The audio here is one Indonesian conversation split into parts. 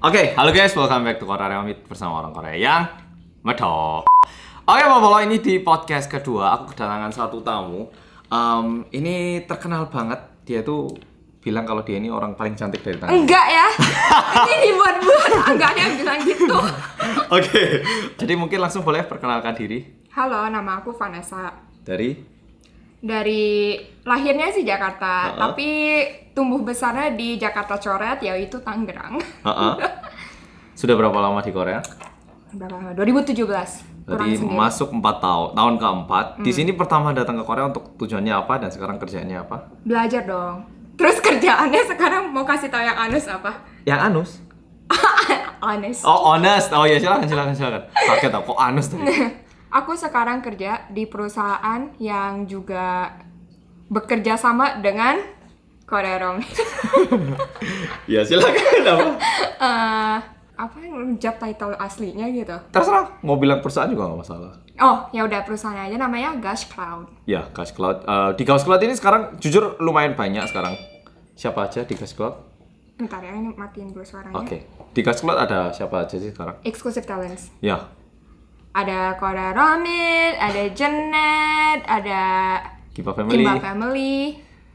Oke, halo guys, welcome back to Korea Remit bersama orang Korea yang medok. Oke, Popolo, ini di podcast kedua aku kedatangan satu tamu. Ini terkenal banget, dia tuh bilang kalau dia ini orang paling cantik dari tanah. Enggak ya, ini dibuat-buat, enggak ada yang bilang gitu. Oke, jadi mungkin langsung boleh perkenalkan diri. Halo, nama aku Vanessa. Dari lahirnya sih Jakarta, tapi tumbuh besarnya di Jakarta Coret, yaitu Tangerang. Sudah berapa lama di Korea? Berapa lama? 2017. Berarti masuk 4 tahun keempat. Di sini pertama datang ke Korea untuk tujuannya apa dan sekarang kerjaannya apa? Belajar dong. Terus kerjaannya sekarang mau kasih tau yang anus apa? Yang anus? Honest. Oh, honest. Oh ya, silakan. Kaget aku, kok anus tadi? Aku sekarang kerja di perusahaan yang juga bekerja sama dengan Korea Remit. Ya, silakan. Apa yang job title aslinya gitu? Terserah, mau bilang perusahaan juga nggak masalah. Oh, ya udah perusahaannya aja namanya Gush Cloud. Ya, Gush Cloud. Di Gush Cloud ini sekarang jujur lumayan banyak sekarang. Siapa aja di Gush Cloud? Bentar ya, ini matiin dulu suaranya. Oke. Di Gush Cloud ada siapa aja sih sekarang? Exclusive Talents. Ya. Ada Korea Remit, ada Jenet, ada Kiba Family. Kimba Family.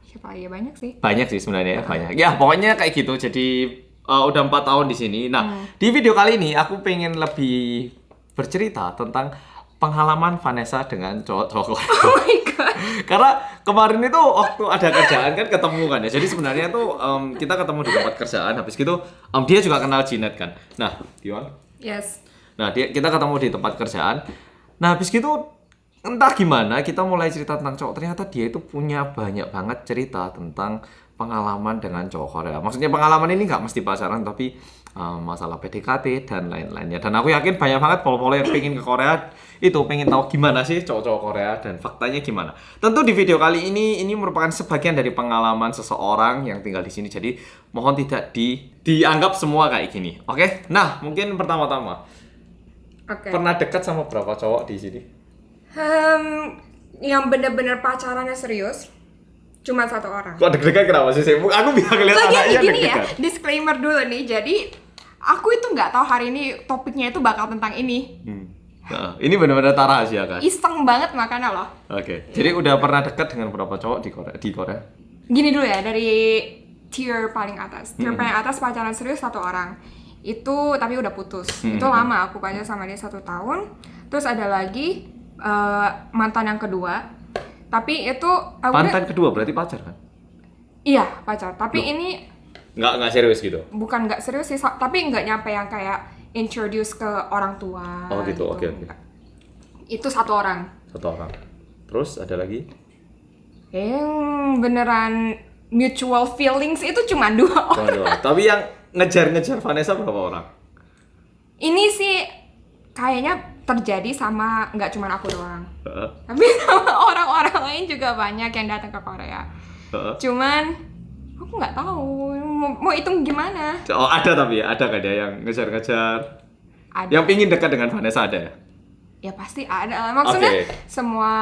Siapa lagi? Banyak sih. Banyak sih sebenarnya, banyak. Ya, pokoknya kayak gitu. Jadi udah 4 tahun di sini. Nah, di video kali ini aku pengen lebih bercerita tentang pengalaman Vanessa dengan cowok-cowok Korea. Oh my god. Karena kemarin itu waktu ada kerjaan kan ketemu kan ya. Jadi sebenarnya tuh kita ketemu di tempat kerjaan. Habis gitu dia juga kenal Jinet kan. Nah, gimana? Yes. Nah, kita ketemu di tempat kerjaan. Nah, habis gitu entah gimana kita mulai cerita tentang cowok. Ternyata dia itu punya banyak banget cerita tentang pengalaman dengan cowok Korea. Maksudnya pengalaman ini nggak mesti pacaran, tapi masalah PDKT dan lain-lainnya. Dan aku yakin banyak banget polo-polo yang pengen ke Korea itu pengen tahu gimana sih cowok-cowok Korea dan faktanya gimana. Tentu di video kali ini merupakan sebagian dari pengalaman seseorang yang tinggal di sini. Jadi mohon tidak dianggap semua kayak gini. Oke? Nah, mungkin pertama-tama pernah dekat sama berapa cowok di sini? Yang bener-bener pacarannya serius cuma 1 orang. Kok deg-degan kenapa sih? Aku bisa ngeliat anaknya Gini ya, deg-degan. disclaimer dulu nih. Jadi aku itu nggak tahu hari ini topiknya itu bakal tentang ini. Nah, ini benar-benar rahasia kan? Iseng banget makanya loh. Oke. Jadi udah pernah dekat dengan berapa cowok di Korea? Gini dulu ya, dari tier paling atas. Tier paling atas pacaran serius 1 orang. Itu tapi udah putus. Itu lama, aku pacaran sama dia 1 tahun. Terus ada lagi mantan yang kedua. Tapi itu Mantan kedua berarti pacar kan? Iya, pacar. Tapi ini Nggak serius gitu? bukan nggak serius sih, tapi nggak nyampe yang kayak introduce ke orang tua. Oh gitu, oke. Itu 1 orang. 1 orang. Terus ada lagi? Yang beneran mutual feelings itu cuma 2 orang. Tapi yang ngejar Vanessa berapa orang? Ini sih kayaknya terjadi sama nggak cuma aku doang, tapi sama orang-orang lain juga banyak yang datang ke Korea. Cuman aku nggak tahu mau hitung gimana. Oh ada tapi ya, ada kan ya yang ngejar-ngejar. Ada. Yang pingin dekat dengan Vanessa ada ya? Ya pasti ada. Maksudnya Oke. semua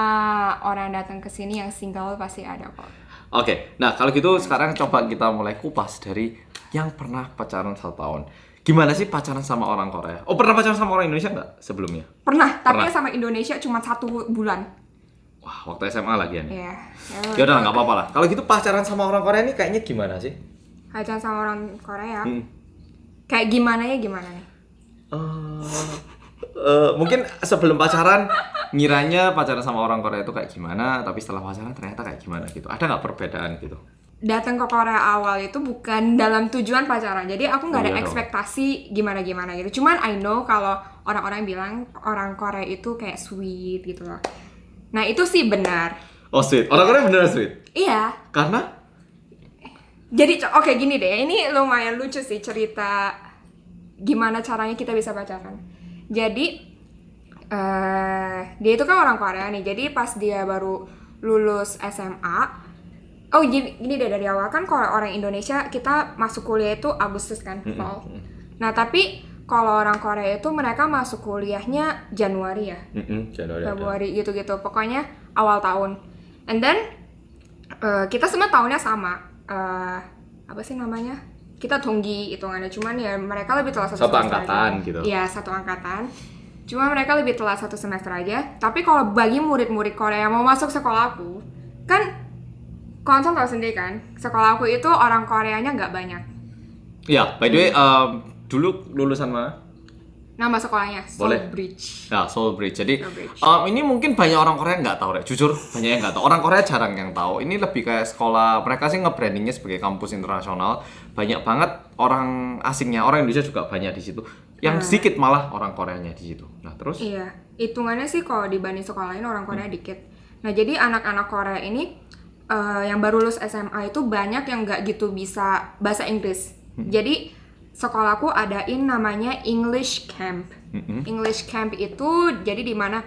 orang datang ke sini yang single pasti ada kok. Oke, nah kalau gitu sekarang coba kita mulai kupas dari yang pernah pacaran 1 tahun. Gimana sih pacaran sama orang Korea? Oh, pernah pacaran sama orang Indonesia nggak sebelumnya? Pernah, tapi Pernah. sama Indonesia cuma 1 bulan. Wah, waktu SMA lagi ya? Iya. Ya udah nggak apa-apa lah. Kalau gitu pacaran sama orang Korea ini kayaknya gimana sih? Pacaran sama orang Korea. Kayak gimana nih? Mungkin sebelum pacaran ngiranya pacaran sama orang Korea itu kayak gimana, tapi setelah pacaran ternyata kayak gimana gitu. Ada nggak perbedaan gitu? Datang ke Korea awal itu bukan dalam tujuan pacaran. Jadi aku nggak ada Iya dong. ekspektasi gimana-gimana gitu. Cuman I know kalau orang-orang bilang orang Korea itu kayak sweet gitu loh. Nah, itu sih benar. Oh sweet, orang Korea beneran sweet? Iya. Karena? Jadi oke gini deh, ini lumayan lucu sih cerita gimana caranya kita bisa pacaran. Jadi dia itu kan orang Korea nih. Jadi pas dia baru lulus SMA, oh gini deh, dari awal kan kalau orang Indonesia kita masuk kuliah itu Agustus kan, fall. Nah tapi kalau orang Korea itu mereka masuk kuliahnya Januari ya, Januari. Februari gitu-gitu, pokoknya awal tahun. And then kita semua tahunnya sama, apa sih namanya? kita tonggi hitungannya, cuman ya mereka lebih telat Satu semester angkatan aja. gitu. Iya, satu angkatan. Cuma mereka lebih telat 1 semester aja. Tapi kalau bagi murid-murid Korea yang mau masuk sekolahku, kan Konsol tahu sendiri kan, sekolahku itu orang Koreanya nggak banyak. Iya, by the way, dulu lulusan mana? Nama sekolahnya Boleh. Seoul Bridge. Ya, Seoul Bridge. Jadi Seoul Bridge. ini mungkin banyak orang Korea nggak tahu deh. Jujur banyak yang nggak tahu. Orang Korea jarang yang tahu. Ini lebih kayak sekolah. Mereka sih nge-brandingnya sebagai kampus internasional. Banyak banget orang asingnya. Orang Indonesia juga banyak di situ. Yang sedikit malah orang Koreanya di situ. Nah terus? Iya, hitungannya sih kalau dibanding sekolah lain orang Korea dikit. Nah jadi anak-anak Korea ini yang baru lulus SMA itu banyak yang nggak gitu bisa bahasa Inggris. Jadi sekolahku adain namanya English Camp. English Camp itu jadi di mana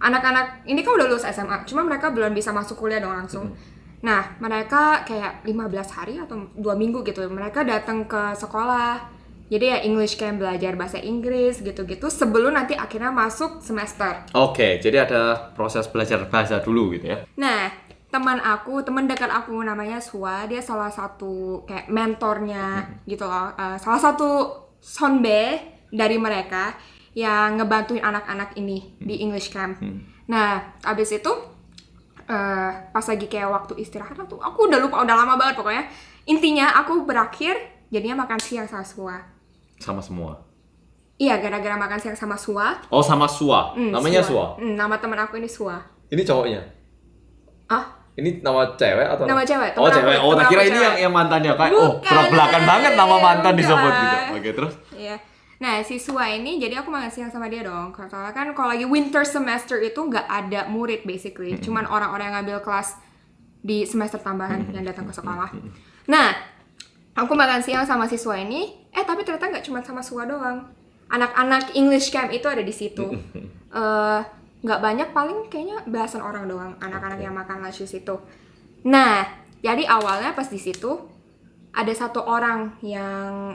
anak-anak ini kan udah lulus SMA, cuma mereka belum bisa masuk kuliah dong langsung. Nah, mereka kayak 15 hari atau 2 minggu gitu, mereka datang ke sekolah. Jadi ya English Camp belajar bahasa Inggris gitu-gitu sebelum nanti akhirnya masuk semester. Oke, jadi ada proses belajar bahasa dulu gitu ya. Nah, teman dekat aku namanya Sua, dia salah satu kayak mentornya gitu loh, salah satu sonbe dari mereka yang ngebantuin anak-anak ini di English Camp. Nah, abis itu pas lagi kayak waktu istirahat tuh, aku udah lupa, udah lama banget pokoknya. Intinya aku berakhir jadinya makan siang sama Sua. Sama semua. Iya, gara-gara makan siang sama Sua. Oh, sama Sua. Namanya Sua. Nama teman aku ini Sua. Ini cowoknya. Ah, Ini nama cewek atau nama cewek. Oh, cewek. Oh, tak kira ini cewek. yang mantannya kayak Bukan. belak-belakan banget nama mantan Bukan. disebut gitu. Oke, terus? Iya. Nah, si Sua ini jadi aku makan siang sama dia dong. Soalnya kan kalau lagi winter semester itu nggak ada murid basically. Cuman orang-orang yang ngambil kelas di semester tambahan yang datang ke sekolah. Nah, aku makan siang sama si Sua ini. Tapi ternyata nggak cuma sama Sua doang. Anak-anak English Camp itu ada di situ. Nggak banyak, paling kayaknya belasan orang doang anak-anak yang makan lunch di situ. Nah, jadi awalnya pas di situ ada satu orang yang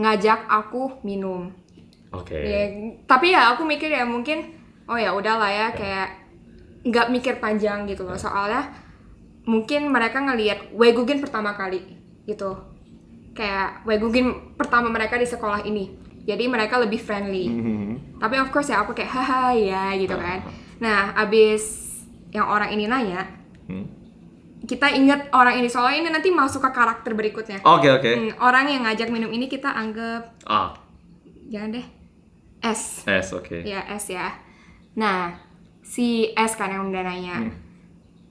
ngajak aku minum. Oke. Ya, tapi ya aku mikir ya mungkin oh ya udahlah ya, kayak nggak mikir panjang gitu loh. Soalnya mungkin mereka ngelihat Wegugin pertama kali gitu. Kayak Wegugin pertama mereka di sekolah ini. Jadi mereka lebih friendly. Tapi of course ya aku kayak haha ya gitu kan. Nah, abis yang orang ini nanya, kita inget orang ini soalnya ini nanti masuk ke karakter berikutnya. Oke. Orang yang ngajak minum ini kita anggap Ah, jangan deh S. oke. Ya S ya. Nah, si S kan yang udah nanya.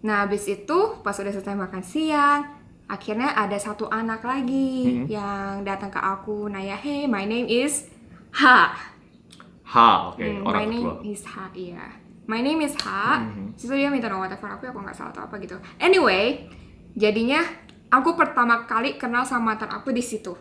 Nah, abis itu pas udah selesai makan siang, akhirnya ada satu anak lagi yang datang ke aku nanya, hey, my name is Ha. Oke. My Orang name kedua. is Ha, iya. My name is Ha. Terus dia minta nomor telepon aku nggak salah atau apa gitu. Anyway, jadinya aku pertama kali kenal sama mantan aku di situ.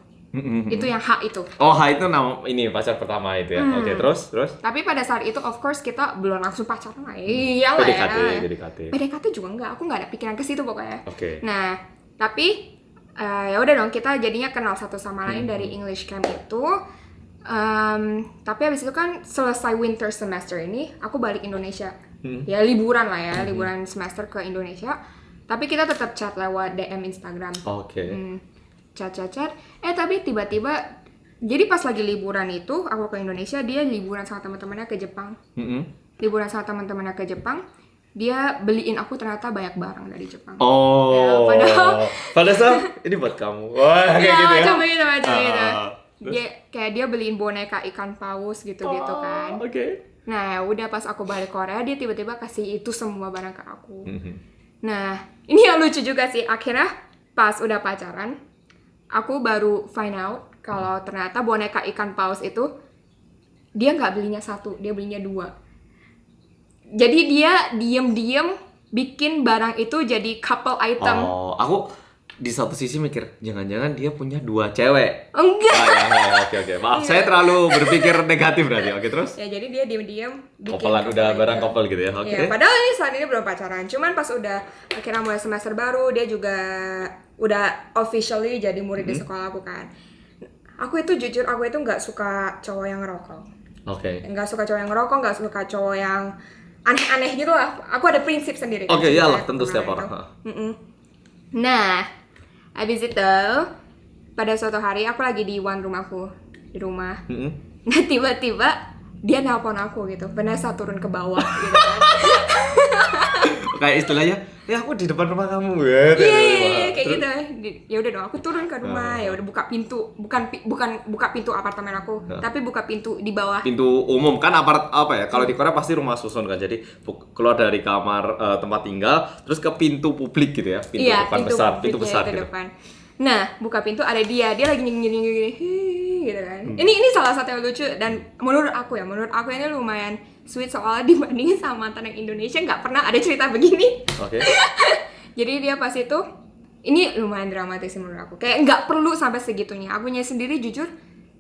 Itu yang Ha itu. Oh, itu nama ini pacar pertama itu ya. Oke, terus? Tapi pada saat itu of course kita belum langsung pacaran lah. Iyalah PDKT. ya. PDKT juga enggak, aku nggak ada pikiran ke situ pokoknya. Oke. Nah, tapi ya udah dong kita jadinya kenal satu sama lain dari English Camp itu. Tapi habis itu kan selesai winter semester ini, aku balik Indonesia. Ya liburan lah ya, liburan semester ke Indonesia. Tapi kita tetap chat lewat DM Instagram. Oke. Chat. Tapi tiba-tiba, jadi pas lagi liburan itu, aku ke Indonesia, dia liburan sama teman-temannya ke Jepang. Liburan sama teman-temannya ke Jepang, dia beliin aku ternyata banyak barang dari Jepang. Oh. Ya, padahal ini buat kamu. Wah, kayak gitu ya. Macam gitu. Terus? Dia beliin boneka ikan paus gitu-gitu kan. Oke. Nah, udah pas aku balik Korea, dia tiba-tiba kasih itu semua barang ke aku. Nah, ini yang lucu juga sih. Akhirnya pas udah pacaran, aku baru find out kalau ternyata boneka ikan paus itu dia nggak belinya satu, dia belinya 2. Jadi dia diem-diem bikin barang itu jadi couple item. Oh, aku di satu sisi mikir jangan-jangan dia punya 2 cewek. Enggak. Oke. Maaf, saya terlalu berpikir negatif berarti. Oke, terus? Ya jadi dia diem-diem bikin Kopelan udah couple barang item. couple gitu ya. Oke. Iya, padahal ini saat ini belum pacaran. Cuman pas udah akhirnya mulai semester baru, dia juga udah officially jadi murid di sekolah aku kan. Aku itu jujur, aku itu nggak suka cowok yang ngerokok. Oke. Nggak suka cowok yang ngerokok, nggak suka cowok yang aneh-aneh gitu lah. Aku ada prinsip sendiri. Oke, iyalah tentu Kemarin setiap orang. itu. Nah, habis itu pada suatu hari aku lagi di rumahku di rumah. Mm-mm. Nah tiba-tiba dia nelpon aku gitu, Vanessa turun ke bawah gitu kan. Kayak istilahnya, ya aku di depan rumah kamu ya. Iya kayak gitu. Ya udah dong, aku turun ke rumah, ya udah buka pintu, bukan buka pintu apartemen aku, tapi buka pintu di bawah. Pintu umum kan apa ya? Kalau di Korea pasti rumah susun kan. Jadi keluar dari kamar tempat tinggal terus ke pintu publik gitu ya. Pintu Iya, depan besar, pintu besar ke gitu. depan. Nah, buka pintu ada dia lagi gini gitu kan. Ini salah satu yang lucu dan menurut aku ini lumayan sweet soalnya dibandingin sama mantan yang Indonesia nggak pernah ada cerita begini. Oke. Jadi dia pas itu ini lumayan dramatis sih menurut aku. Kayak nggak perlu sampai segitunya. Akunya sendiri jujur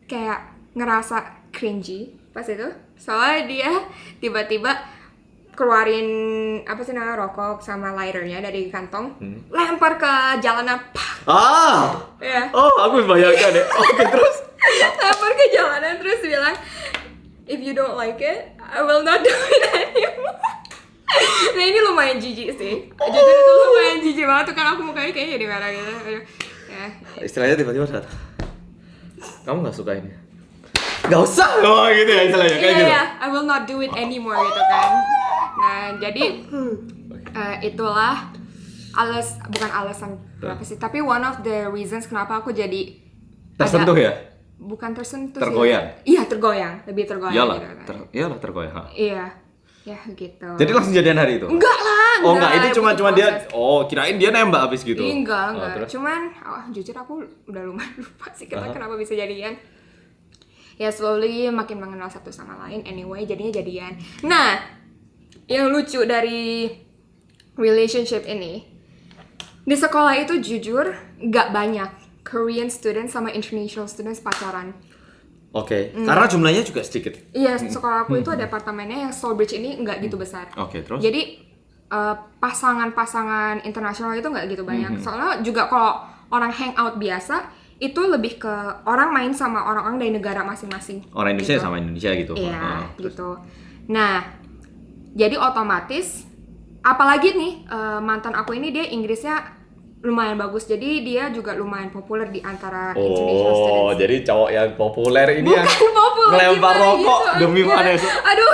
kayak ngerasa cringy pas itu. Soalnya dia tiba-tiba keluarin apa sih namanya rokok sama lighternya dari kantong, lempar ke jalanan. Ya. Oh, aku bayangkan deh. Oke, terus Lempar ke jalanan terus bilang, if you don't like it, I will not do it anymore. Nah ini lumayan jijik sih. Jujur itu lumayan jijik banget tuh kan aku mukanya kayaknya jadi merah gitu. Aduh. Ya. istilahnya tiba-tiba datang. Kamu nggak suka ini? Nggak usah. Oh gitu ya istilahnya kayak gitu. Iya, I will not do it anymore gitu kan. Nah jadi itulah bukan alasan kenapa sih, tapi one of the reasons kenapa aku jadi Tersentuh ya? Bukan tersentuh Tergoyang? sih. Iya tergoyang, lebih tergoyang Iyalah, gitu kan. iyalah tergoyang. Ha. Iya, ya gitu. Jadi langsung jadian hari itu? Enggak lah. Oh enggak, itu cuma butuh dia. proses. Oh, kirain dia nembak habis gitu. Enggak. Terus? Cuman jujur aku udah lumayan lupa sih kenapa bisa jadian. Ya slowly makin mengenal satu sama lain. Anyway, jadinya jadian. Nah, yang lucu dari relationship ini, di sekolah itu jujur nggak banyak Korean students sama international students pacaran. Oke, karena jumlahnya juga sedikit. Iya, sekolah aku itu ada apartemennya yang Soulbridge ini nggak gitu besar. Oke, terus? Jadi pasangan-pasangan internasional itu nggak gitu banyak. Soalnya juga kalau orang hangout biasa itu lebih ke orang main sama orang-orang dari negara masing-masing. Orang Indonesia gitu. sama Indonesia gitu. Iya, Terus? gitu. Nah, jadi otomatis apalagi nih mantan aku ini dia Inggrisnya lumayan bagus. Jadi dia juga lumayan populer di antara international Oh, students. jadi cowok yang populer ini yang Bukan populer ngelempar gimana rokok gitu, demi enggak. Vanessa. Aduh,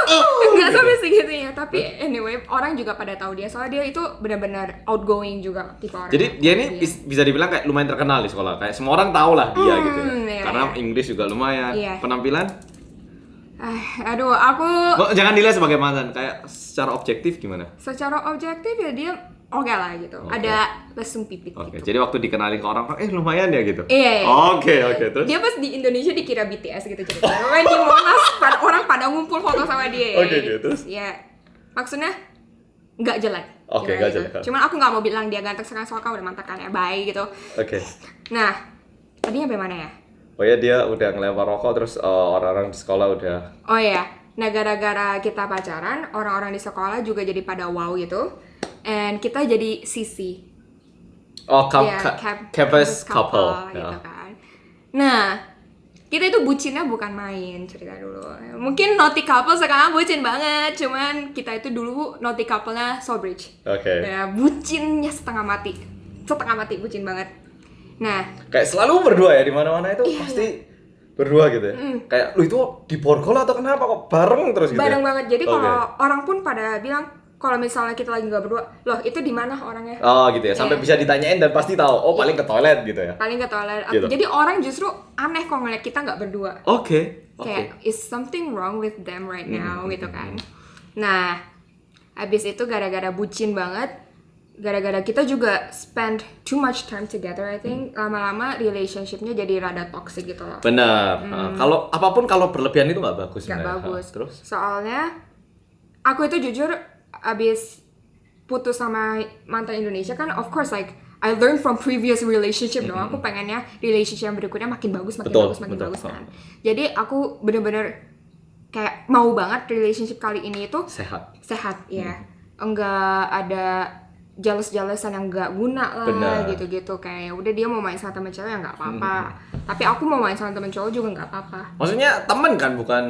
enggak sampai segitunya. Tapi anyway, orang juga pada tahu dia. Soalnya dia itu benar-benar outgoing juga tipe orang. Jadi dia ini bisa dibilang kayak lumayan terkenal di sekolah. Kayak semua orang tahu lah dia gitu ya. Iya, Karena iya. Inggris juga lumayan. Iya. Penampilan? Aduh, aku Oh, jangan dilihat sebagai mantan. Kayak secara objektif gimana? secara objektif ya dia oke lah gitu. Oke. Ada lesung pipit Oke, gitu. jadi waktu dikenalin ke orang, lumayan ya gitu. Iya, iya. Oke, terus? Dia pas di Indonesia dikira BTS gitu ceritanya. Pokoknya di Monas orang pada ngumpul foto sama dia. Oke, terus? Ya, maksudnya nggak jelek. Oke, Kira nggak gitu. jelek. Cuman aku nggak mau bilang dia ganteng sekarang soalnya kan udah mantan kan ya, bye gitu. Oke. Nah, tadi sampai mana ya? Oh ya, dia udah ngelempar rokok terus orang-orang di sekolah udah. Oh iya, nah gara-gara kita pacaran, orang-orang di sekolah juga jadi pada wow gitu. And kita jadi CC. Oh, Iya, campus couple. gitu Ya. kan. Nah, kita itu bucinnya bukan main, cerita dulu. Mungkin naughty couple sekarang bucin banget, cuman kita itu dulu naughty couple-nya Soulbridge. Oke. Ya, bucinnya setengah mati bucin banget. Nah, Kayak selalu berdua ya di mana-mana itu pasti berdua gitu ya. Kayak lu itu di borgol atau kenapa kok bareng terus gitu. bareng ya? banget. Jadi Oke. kalau orang pun pada bilang kalau misalnya kita lagi nggak berdua, loh itu di mana orangnya? Oh gitu ya, sampai Iya. bisa ditanyain dan pasti tahu. Oh paling ke toilet gitu ya. Paling ke toilet. Gitu. Jadi orang justru aneh kalau ngeliat kita nggak berdua. Oke. Kayak is something wrong with them right now gitu kan. Nah, abis itu gara-gara bucin banget, gara-gara kita juga spend too much time together, I think lama-lama relationshipnya jadi rada toxic gitu loh. Benar. Kalau apapun kalau berlebihan itu nggak bagus. Gak sebenarnya. bagus. Terus? Soalnya aku itu jujur abis putus sama mantan Indonesia kan, of course like I learned from previous relationship dong. Aku pengennya relationship yang berikutnya makin bagus, makin Betul, bagus, makin betul. bagus kan. Jadi aku bener-bener kayak mau banget relationship kali ini itu Sehat. ya. Enggak ada jealous-jealousan yang enggak guna lah. Benar. Gitu-gitu. Kayak udah dia mau main sama temen cewek ya nggak apa-apa. Tapi aku mau main sama temen cowok juga nggak apa-apa. Maksudnya temen kan, bukan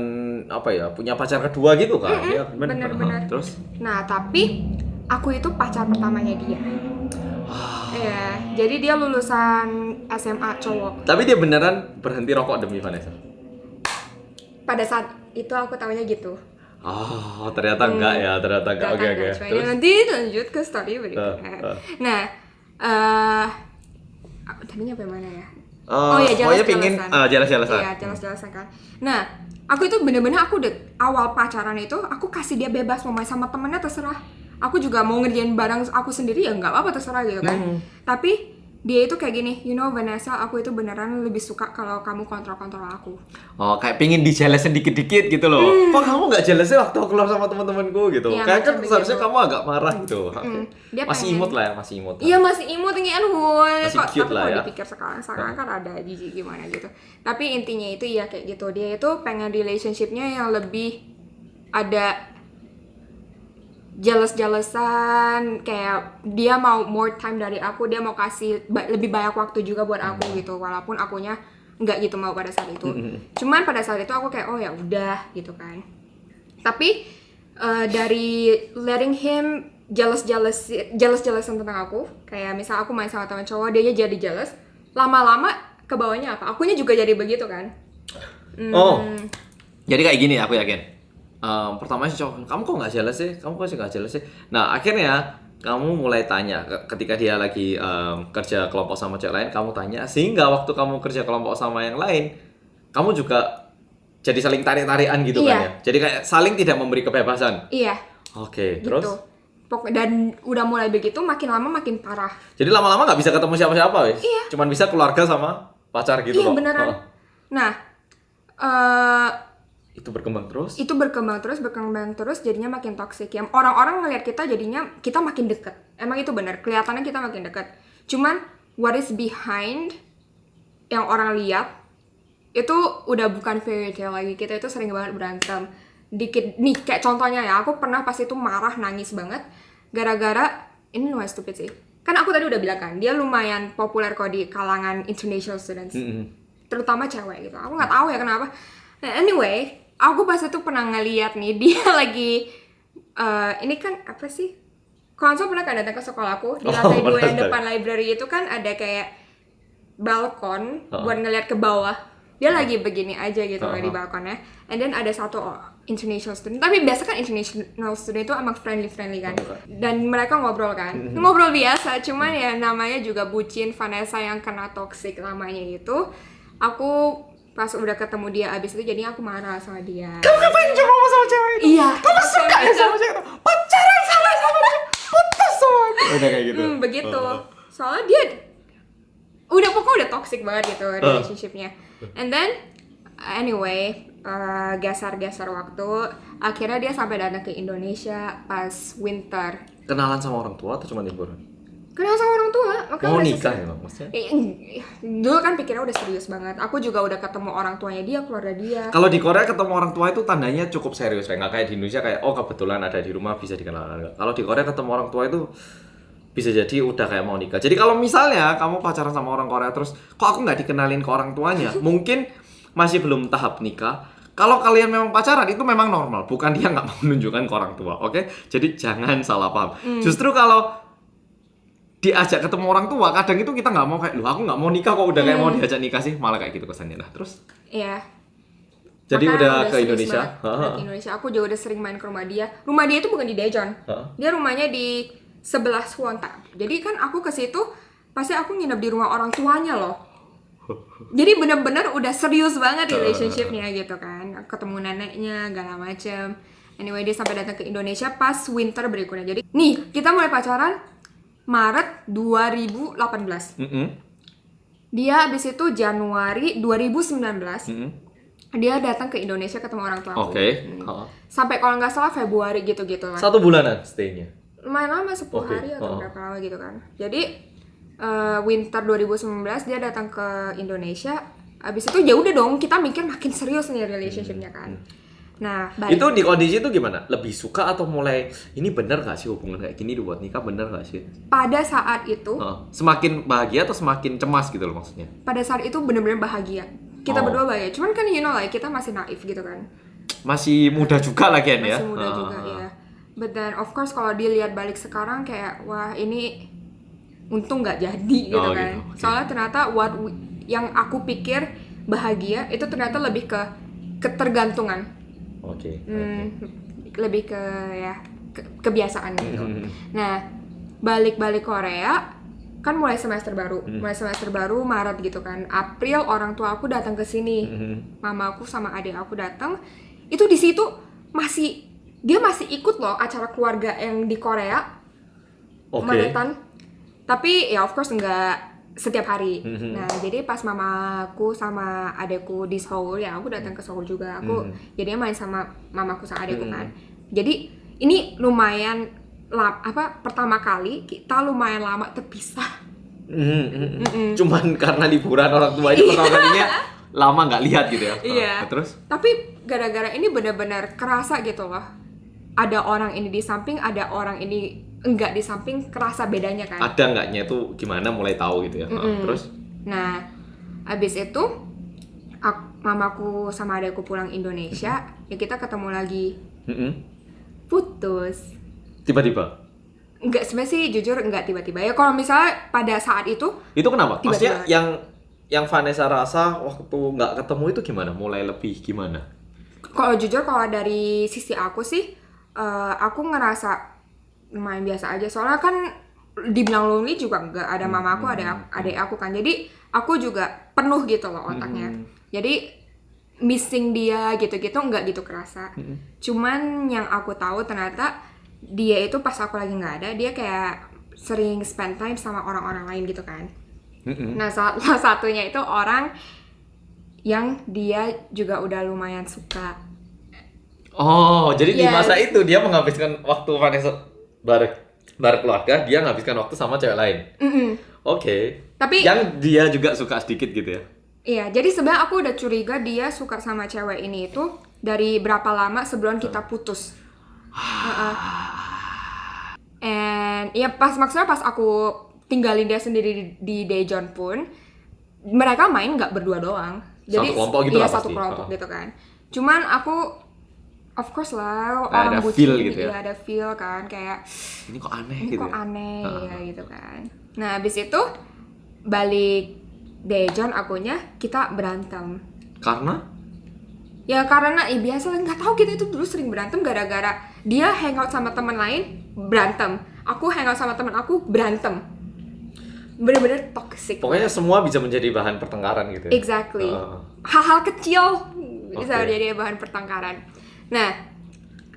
apa ya, punya pacar kedua gitu kan? Iya, bener-bener. Terus? Nah, tapi aku itu pacar pertamanya dia. Iya, jadi dia lulusan SMA cowok. Tapi dia beneran berhenti rokok demi Vanessa? Pada saat itu aku tahunya gitu. Oh, ternyata enggak ya, ternyata enggak. Oke. Cuma Terus? nanti lanjut ke story berikutnya. Nah, tadinya apa mana ya? Pokoknya pingin jelas-jelasan. Iya, jelas-jelasan kan. Nah, aku itu bener-bener awal pacaran itu aku kasih dia bebas mau main sama temennya terserah. Aku juga mau ngerjain barang aku sendiri ya nggak apa-apa terserah gitu kan. Tapi dia itu kayak gini, you know Vanessa, aku itu beneran lebih suka kalau kamu kontrol-kontrol aku. Oh, kayak pingin dijelasin dikit-dikit gitu loh. Kok kamu nggak jelasnya waktu aku keluar sama teman-temanku gitu? Iya, Kayak kan macam seharusnya begitu. kamu agak marah gitu. Dia Masih pengen. imut lah ya, masih imut. Iya masih imut ini Masih cute tapi lah kalau ya. dipikir sekarang kan ada jijik gimana gitu. Tapi intinya itu ya kayak gitu. Dia itu pengen relationship-nya yang lebih ada jealous-jealousan, kayak dia mau more time dari aku, dia mau kasih lebih banyak waktu juga buat aku gitu, walaupun akunya nggak gitu mau pada saat itu. Cuman pada saat itu aku kayak oh ya udah gitu kan. Tapi dari letting him jealous-jealousan tentang aku, kayak misal aku main sama teman cowok, dia jadi jealous, lama-lama ke bawahnya apa? Akunya juga jadi begitu kan. Oh, jadi kayak gini aku yakin. Pertama sih cowok, kamu kok nggak jelas sih? Kamu kok sih nggak jelas sih? Nah akhirnya kamu mulai tanya ketika dia lagi kerja kelompok sama cewek lain, kamu tanya sehingga waktu kamu kerja kelompok sama yang lain, kamu juga jadi saling tarik-tarikan gitu kan ya? Jadi kayak saling tidak memberi kebebasan. Iya. Oke, Gitu. terus? Dan udah mulai begitu, makin lama makin parah. Jadi lama-lama nggak bisa ketemu siapa-siapa wis? Iya. Cuman bisa keluarga sama pacar gitu Iya loh. beneran. Oh. Nah, Itu berkembang terus? itu berkembang terus, jadinya makin toksik. Ya, orang-orang ngelihat kita jadinya kita makin deket. Emang itu benar, kelihatannya kita makin deket. Cuman what is behind yang orang lihat itu udah bukan fairy tale lagi. Kita itu sering banget berantem. Dikit nih kayak contohnya ya, aku pernah pas itu marah nangis banget gara-gara ini lumayan stupid sih. Kan aku tadi udah bilang kan, dia lumayan populer kok di kalangan international students. Terutama cewek gitu. Aku nggak tahu ya kenapa. Nah, anyway, aku pas itu pernah ngeliat nih dia lagi ini kan apa sih? Konsul pernah kan datang ke sekolahku di lantai 2 yang depan library itu kan ada kayak balkon buat ngeliat ke bawah. Dia lagi begini aja gitu di balkonnya. And then ada satu international student. Tapi biasa kan international student itu emang friendly kan. Dan mereka ngobrol kan. Ngobrol biasa, cuman ya namanya juga bucin Vanessa yang kena toxic lamanya itu. Aku pas udah ketemu dia abis itu jadinya aku marah sama dia. Kamu ngapain coba sama cewek itu? Iya. Kamu suka ya sama cewek itu? Pacaran sama dia? Putus sama dia? Udah kayak gitu? Begitu. Soalnya dia pokoknya udah toxic banget gitu relationship-nya. And then anyway, geser-geser waktu, akhirnya dia sampai datang ke Indonesia pas winter. Kenalan sama orang tua atau cuma liburan? Kenal sama orang tua, makanya Mau udah nikah selesai. ya maksudnya? Dulu kan pikirnya udah serius banget. Aku juga udah ketemu orang tuanya dia, keluarga dia. Kalau di Korea ketemu orang tua itu tandanya cukup serius, nggak kayak di Indonesia kayak oh kebetulan ada di rumah bisa dikenalkan. Kalau di Korea ketemu orang tua itu bisa jadi udah kayak mau nikah. Jadi kalau misalnya kamu pacaran sama orang Korea terus kok aku nggak dikenalin ke orang tuanya, mungkin masih belum tahap nikah. Kalau kalian memang pacaran itu memang normal, bukan dia nggak mau menunjukkan ke orang tua, oke? Jadi jangan salah paham. Justru kalau diajak ketemu orang tua, kadang itu kita nggak mau kayak, loh aku nggak mau nikah kok udah kayak mau diajak nikah sih, malah kayak gitu kesannya. Nah terus? Iya. Jadi Makanya udah ke serius Indonesia? banget. Udah ke Indonesia. Aku juga udah sering main ke rumah dia. Rumah dia itu bukan di Daejeon. Dia rumahnya di sebelah Suwon-tak. Jadi kan aku ke situ pasti aku nginep di rumah orang tuanya loh. Jadi bener-bener udah serius banget relationship-nya gitu kan. Ketemu neneknya, segala macem. Anyway, dia sampai datang ke Indonesia pas winter berikutnya. Jadi nih, kita mulai pacaran Maret 2018. Dia habis itu Januari 2019. Dia datang ke Indonesia ketemu orang tua aku. Sampai kalau nggak salah Februari gitu-gitu lah. 1 bulanan stay-nya? Lumayan lama, 10 hari atau berapa lama gitu kan. Jadi winter 2019 dia datang ke Indonesia. Habis itu ya udah dong, kita mikir makin serius nih relationship-nya kan. Nah, baik. Itu di kondisi itu gimana? Lebih suka atau mulai ini bener gak sih hubungan kayak gini buat nikah bener gak sih? Pada saat itu, semakin bahagia atau semakin cemas gitu loh maksudnya? pada saat itu bener-bener bahagia. Kita berdua bahagia. Cuman kan you know lah, kita masih naif gitu kan. Masih muda juga lagi ya? Masih muda juga ya. But then of course kalau dilihat balik sekarang kayak wah ini untung nggak jadi gitu Oh, kan. gitu. Oke. Soalnya ternyata yang aku pikir bahagia itu ternyata lebih ke ketergantungan. Oke. Lebih ke ya kebiasaan gitu. Nah, balik Korea kan mulai semester baru. Mulai semester baru Maret gitu kan. April orang tua aku datang ke sini. Mama aku sama adik aku datang. Itu di situ dia masih ikut loh acara keluarga yang di Korea. Oke. Maretan. Tapi ya of course enggak setiap hari. Nah, jadi pas mamaku sama adekku di Seoul, ya aku datang ke Seoul juga. Aku jadinya main sama mamaku sama adekku kan. Jadi ini lumayan pertama kali kita lumayan lama terpisah. Cuman karena liburan orang tua ini pertama kalinya lama nggak lihat gitu ya. Iya. Terus? Tapi gara-gara ini benar-benar kerasa gitu loh. Ada orang ini di samping, ada orang ini enggak di samping, kerasa bedanya kan. Ada nggaknya itu gimana mulai tahu gitu ya. Terus? Nah, abis itu mamaku sama adekku pulang Indonesia, ya kita ketemu lagi. Putus. Tiba-tiba? Enggak, sebenarnya sih jujur enggak tiba-tiba. Ya kalau misalnya pada saat itu Kenapa? Tiba-tiba. Maksudnya yang Vanessa rasa waktu nggak ketemu itu gimana? Mulai lebih gimana? kalau jujur kalau dari sisi aku sih aku ngerasa lumayan biasa aja. Soalnya kan dibilang lonely juga enggak, ada mama aku, ada adik aku kan. Jadi aku juga penuh gitu loh otaknya. Jadi missing dia gitu-gitu enggak gitu kerasa. Cuman yang aku tahu ternyata dia itu pas aku lagi nggak ada, dia kayak sering spend time sama orang-orang lain gitu kan. Nah, salah satunya itu orang yang dia juga udah lumayan suka. Oh, jadi di Yes. masa itu dia menghabiskan waktu Vanessa bareng keluarga, dia menghabiskan waktu sama cewek lain. Oke. Tapi yang dia juga suka sedikit gitu ya. iya, jadi sebenarnya aku udah curiga dia suka sama cewek ini itu dari berapa lama sebelum kita putus. And ya maksudnya pas aku tinggalin dia sendiri di Daejeon pun mereka main nggak berdua doang. Jadi Satu kelompok gitu iya, lah satu pasti. kelompok gitu kan. Cuman aku of course lah Ada orang feel bucin gitu ya. iya, ada feel kan kayak Ini kok aneh ini gitu kok ya. aneh ya gitu kan. Nah, habis itu balik Daejeon akunya kita berantem. Karena Ya karena biasa nggak tahu kita itu dulu sering berantem gara-gara dia hangout sama teman lain berantem, aku hangout sama teman aku berantem, bener-bener toxic. pokoknya semua bisa menjadi bahan pertengkaran gitu ya. Exactly. Hal-hal kecil bisa Oke. jadi bahan pertengkaran. Nah,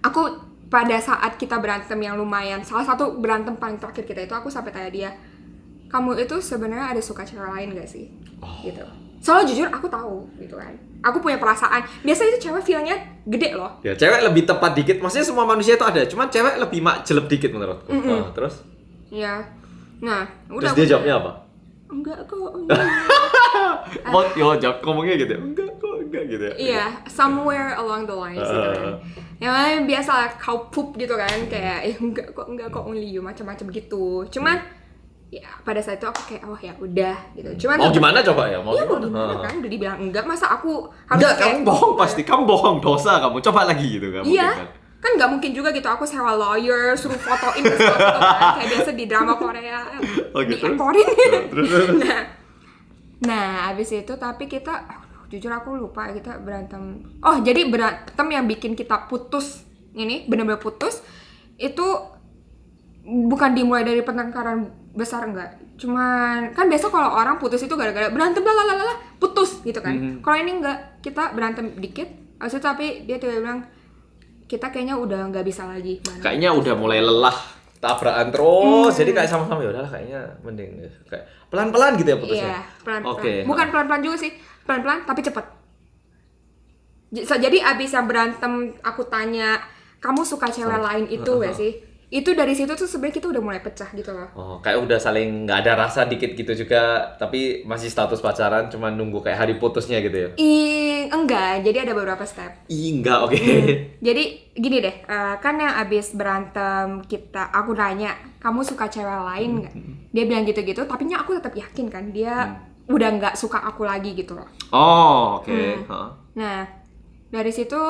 aku pada saat kita berantem yang lumayan, salah satu berantem paling terakhir kita itu aku sampai tanya dia, kamu itu sebenarnya ada suka cewek lain gak sih? Gitu. Soalnya jujur aku tahu gitu kan. Aku punya perasaan. Biasanya itu cewek feelnya gede loh. Ya, cewek lebih tepat dikit. Maksudnya semua manusia itu ada, cuman cewek lebih jelek dikit menurutku. Terus? Ya. Nah, Terus udah. dia jawabnya apa? Enggak kok. Enggak. Jawab ngomongnya gitu ya. Enggak kok, enggak gitu ya. Iya, somewhere along the lines gitu kan. Ya biasa lah, kau poop gitu kan, kayak enggak kok only you, macam-macam gitu. Cuman ya pada saat itu aku kayak oh ya udah gitu. Cuman Mau gimana coba ya? Iya mau gimana kan, udah dibilang enggak, masa aku harus Enggak, kayak kamu bohong pasti. Kamu bohong, dosa kamu. Coba lagi gitu kan. Iya, kan nggak mungkin juga gitu aku sewa lawyer, suruh fotoin ke gitu kan, kayak biasa di drama Korea, Oke, diekorin. terus. Nah, abis itu tapi kita, jujur aku lupa kita berantem. Oh, jadi berantem yang bikin kita putus ini, benar-benar putus, itu bukan dimulai dari pertengkaran besar enggak. Cuman kan biasa kalau orang putus itu gara-gara berantem lalalala putus gitu kan. Kalau ini enggak, kita berantem dikit, abis itu tapi dia tiba bilang kita kayaknya udah nggak bisa lagi. Kayaknya udah mulai lelah tabrakan terus. Jadi kayak sama-sama ya udahlah kayaknya mending kayak pelan-pelan gitu ya putusnya. Iya, pelan-pelan. Oke. Bukan pelan-pelan juga sih, pelan-pelan tapi cepet. Jadi abis yang berantem aku tanya, kamu suka cewek lain itu gak sih? Itu dari situ tuh sebenarnya kita udah mulai pecah gitu loh. Oh, kayak udah saling nggak ada rasa dikit gitu juga, tapi masih status pacaran, cuma nunggu kayak hari putusnya gitu ya? Enggak, jadi ada beberapa step. Enggak, oke. Jadi gini deh, kan yang abis berantem aku nanya, kamu suka cewek lain nggak? Dia bilang gitu-gitu, tapi aku tetap yakin kan dia udah nggak suka aku lagi gitu loh. Oh, oke. Nah, dari situ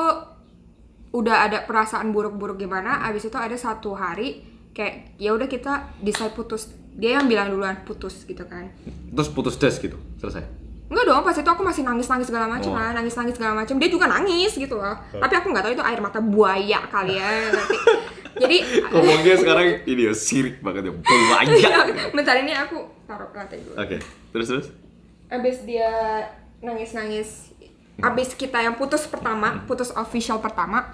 udah ada perasaan buruk-buruk gimana, abis itu ada satu hari kayak ya udah kita decide putus Dia yang bilang duluan putus gitu kan. Terus putus des gitu, selesai. Enggak dong, pas itu aku masih nangis-nangis segala macam lah, nangis-nangis segala macam. Dia juga nangis gitu loh. Tapi aku nggak tahu itu air mata buaya kali ya nanti. Jadi Ngomongnya sekarang ini ya sirik banget ya, buaya. bentar ini aku taruh lantai dulu. Oke, terus. Abis dia nangis-nangis, abis kita yang putus pertama, putus official pertama,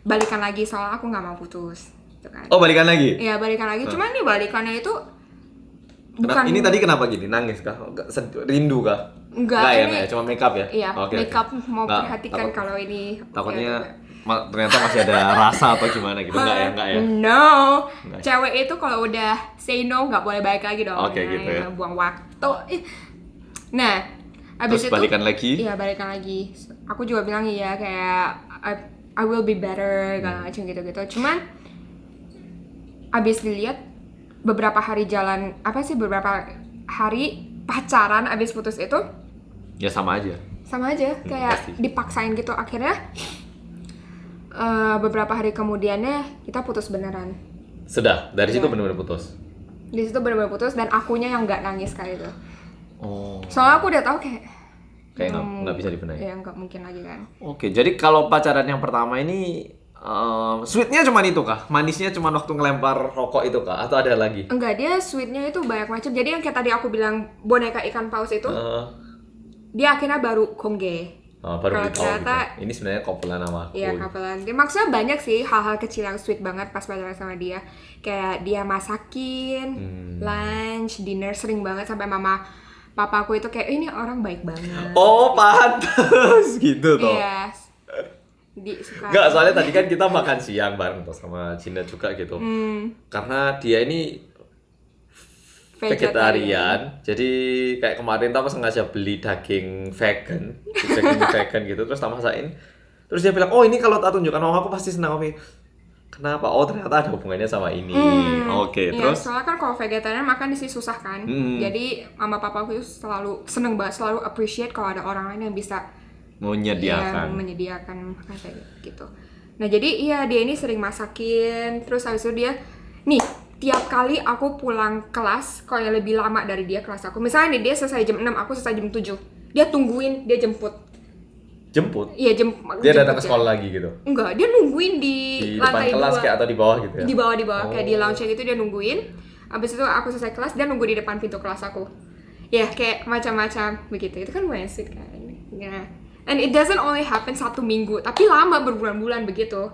balikan lagi soalnya aku nggak mau putus. Gitu kan. Oh, balikan lagi? Iya balikan lagi, cuman nih balikannya itu Kenapa, bukan ini tadi kenapa gini? Nangis kah? Rindu kah? Enggak, ya, ini enggak ya, cuma make up ya? Iya, Oke, make up oke. mau Nggak, perhatikan kalau ini. takutnya ya, ternyata masih ada rasa atau gimana gitu. Enggak ya? No, Enggak. cewek itu kalau udah say no nggak boleh balik lagi dong. Oke, gitu ya. Buang waktu. Nah, abis Terus itu balikan lagi? Iya balikan lagi. Aku juga bilang iya kayak I will be better segala macam gitu-gitu. Cuman abis dilihat beberapa hari beberapa hari pacaran abis putus itu Ya sama aja. sama aja kayak pasti. dipaksain gitu akhirnya beberapa hari kemudiannya kita putus beneran. Sudah, dari situ Iya. benar-benar putus. Di situ bener-bener putus dan akunya yang nggak nangis kali itu. Oh. Soalnya aku udah tahu kayak Nggak bisa dibenahi. ya nggak mungkin lagi kan. Oke, jadi kalau pacaran yang pertama ini sweetnya cuma itu kah? Manisnya cuma waktu ngelempar rokok itu kah? Atau ada lagi? Enggak, dia sweetnya itu banyak macam. Jadi yang kayak tadi aku bilang boneka ikan paus itu, Eh, dia akhirnya baru kongge. baru Kalau ditahu ternyata- gitu. Ini sebenarnya couple nama aku. Iya, kapelan. Dia maksudnya banyak sih hal-hal kecil yang sweet banget pas pacaran sama dia. Kayak dia masakin, lunch, dinner sering banget sampai mama papaku itu kayak ini orang baik banget. Oh, pantas gitu toh. Iya. Suka. Enggak, soalnya tadi kan kita makan siang bareng tuh sama Cinda juga gitu. Karena dia ini vegetarian, jadi kayak kemarin tuh aku sengaja beli daging vegan gitu, terus tak masakin. Terus dia bilang, oh ini kalau tak tunjukkan mama aku pasti senang. Oke. Kenapa? Oh ternyata ada hubungannya sama ini. Oke, Iya, terus soalnya kan kalau vegetarian makan di sini susah kan. Jadi mama papaku itu selalu seneng banget, selalu appreciate kalau ada orang lain yang bisa menyediakan makan kayak gitu. Nah jadi iya dia ini sering masakin, terus habis itu dia nih tiap kali aku pulang kelas kalau yang lebih lama dari dia kelas aku, misalnya nih dia selesai jam 6, aku selesai jam 7, dia tungguin, dia jemput. Iya dia datang ke sekolah lagi gitu. Enggak, dia nungguin di Depan lantai kelas 2. kayak atau di bawah gitu ya. Di bawah kayak di lounge gitu dia nungguin. Habis itu aku selesai kelas dia nunggu di depan pintu kelas aku. Ya kayak macam-macam begitu. Itu kan lumayan sweet kan. Ya. And it doesn't only happen 1 minggu, tapi lama berbulan-bulan begitu.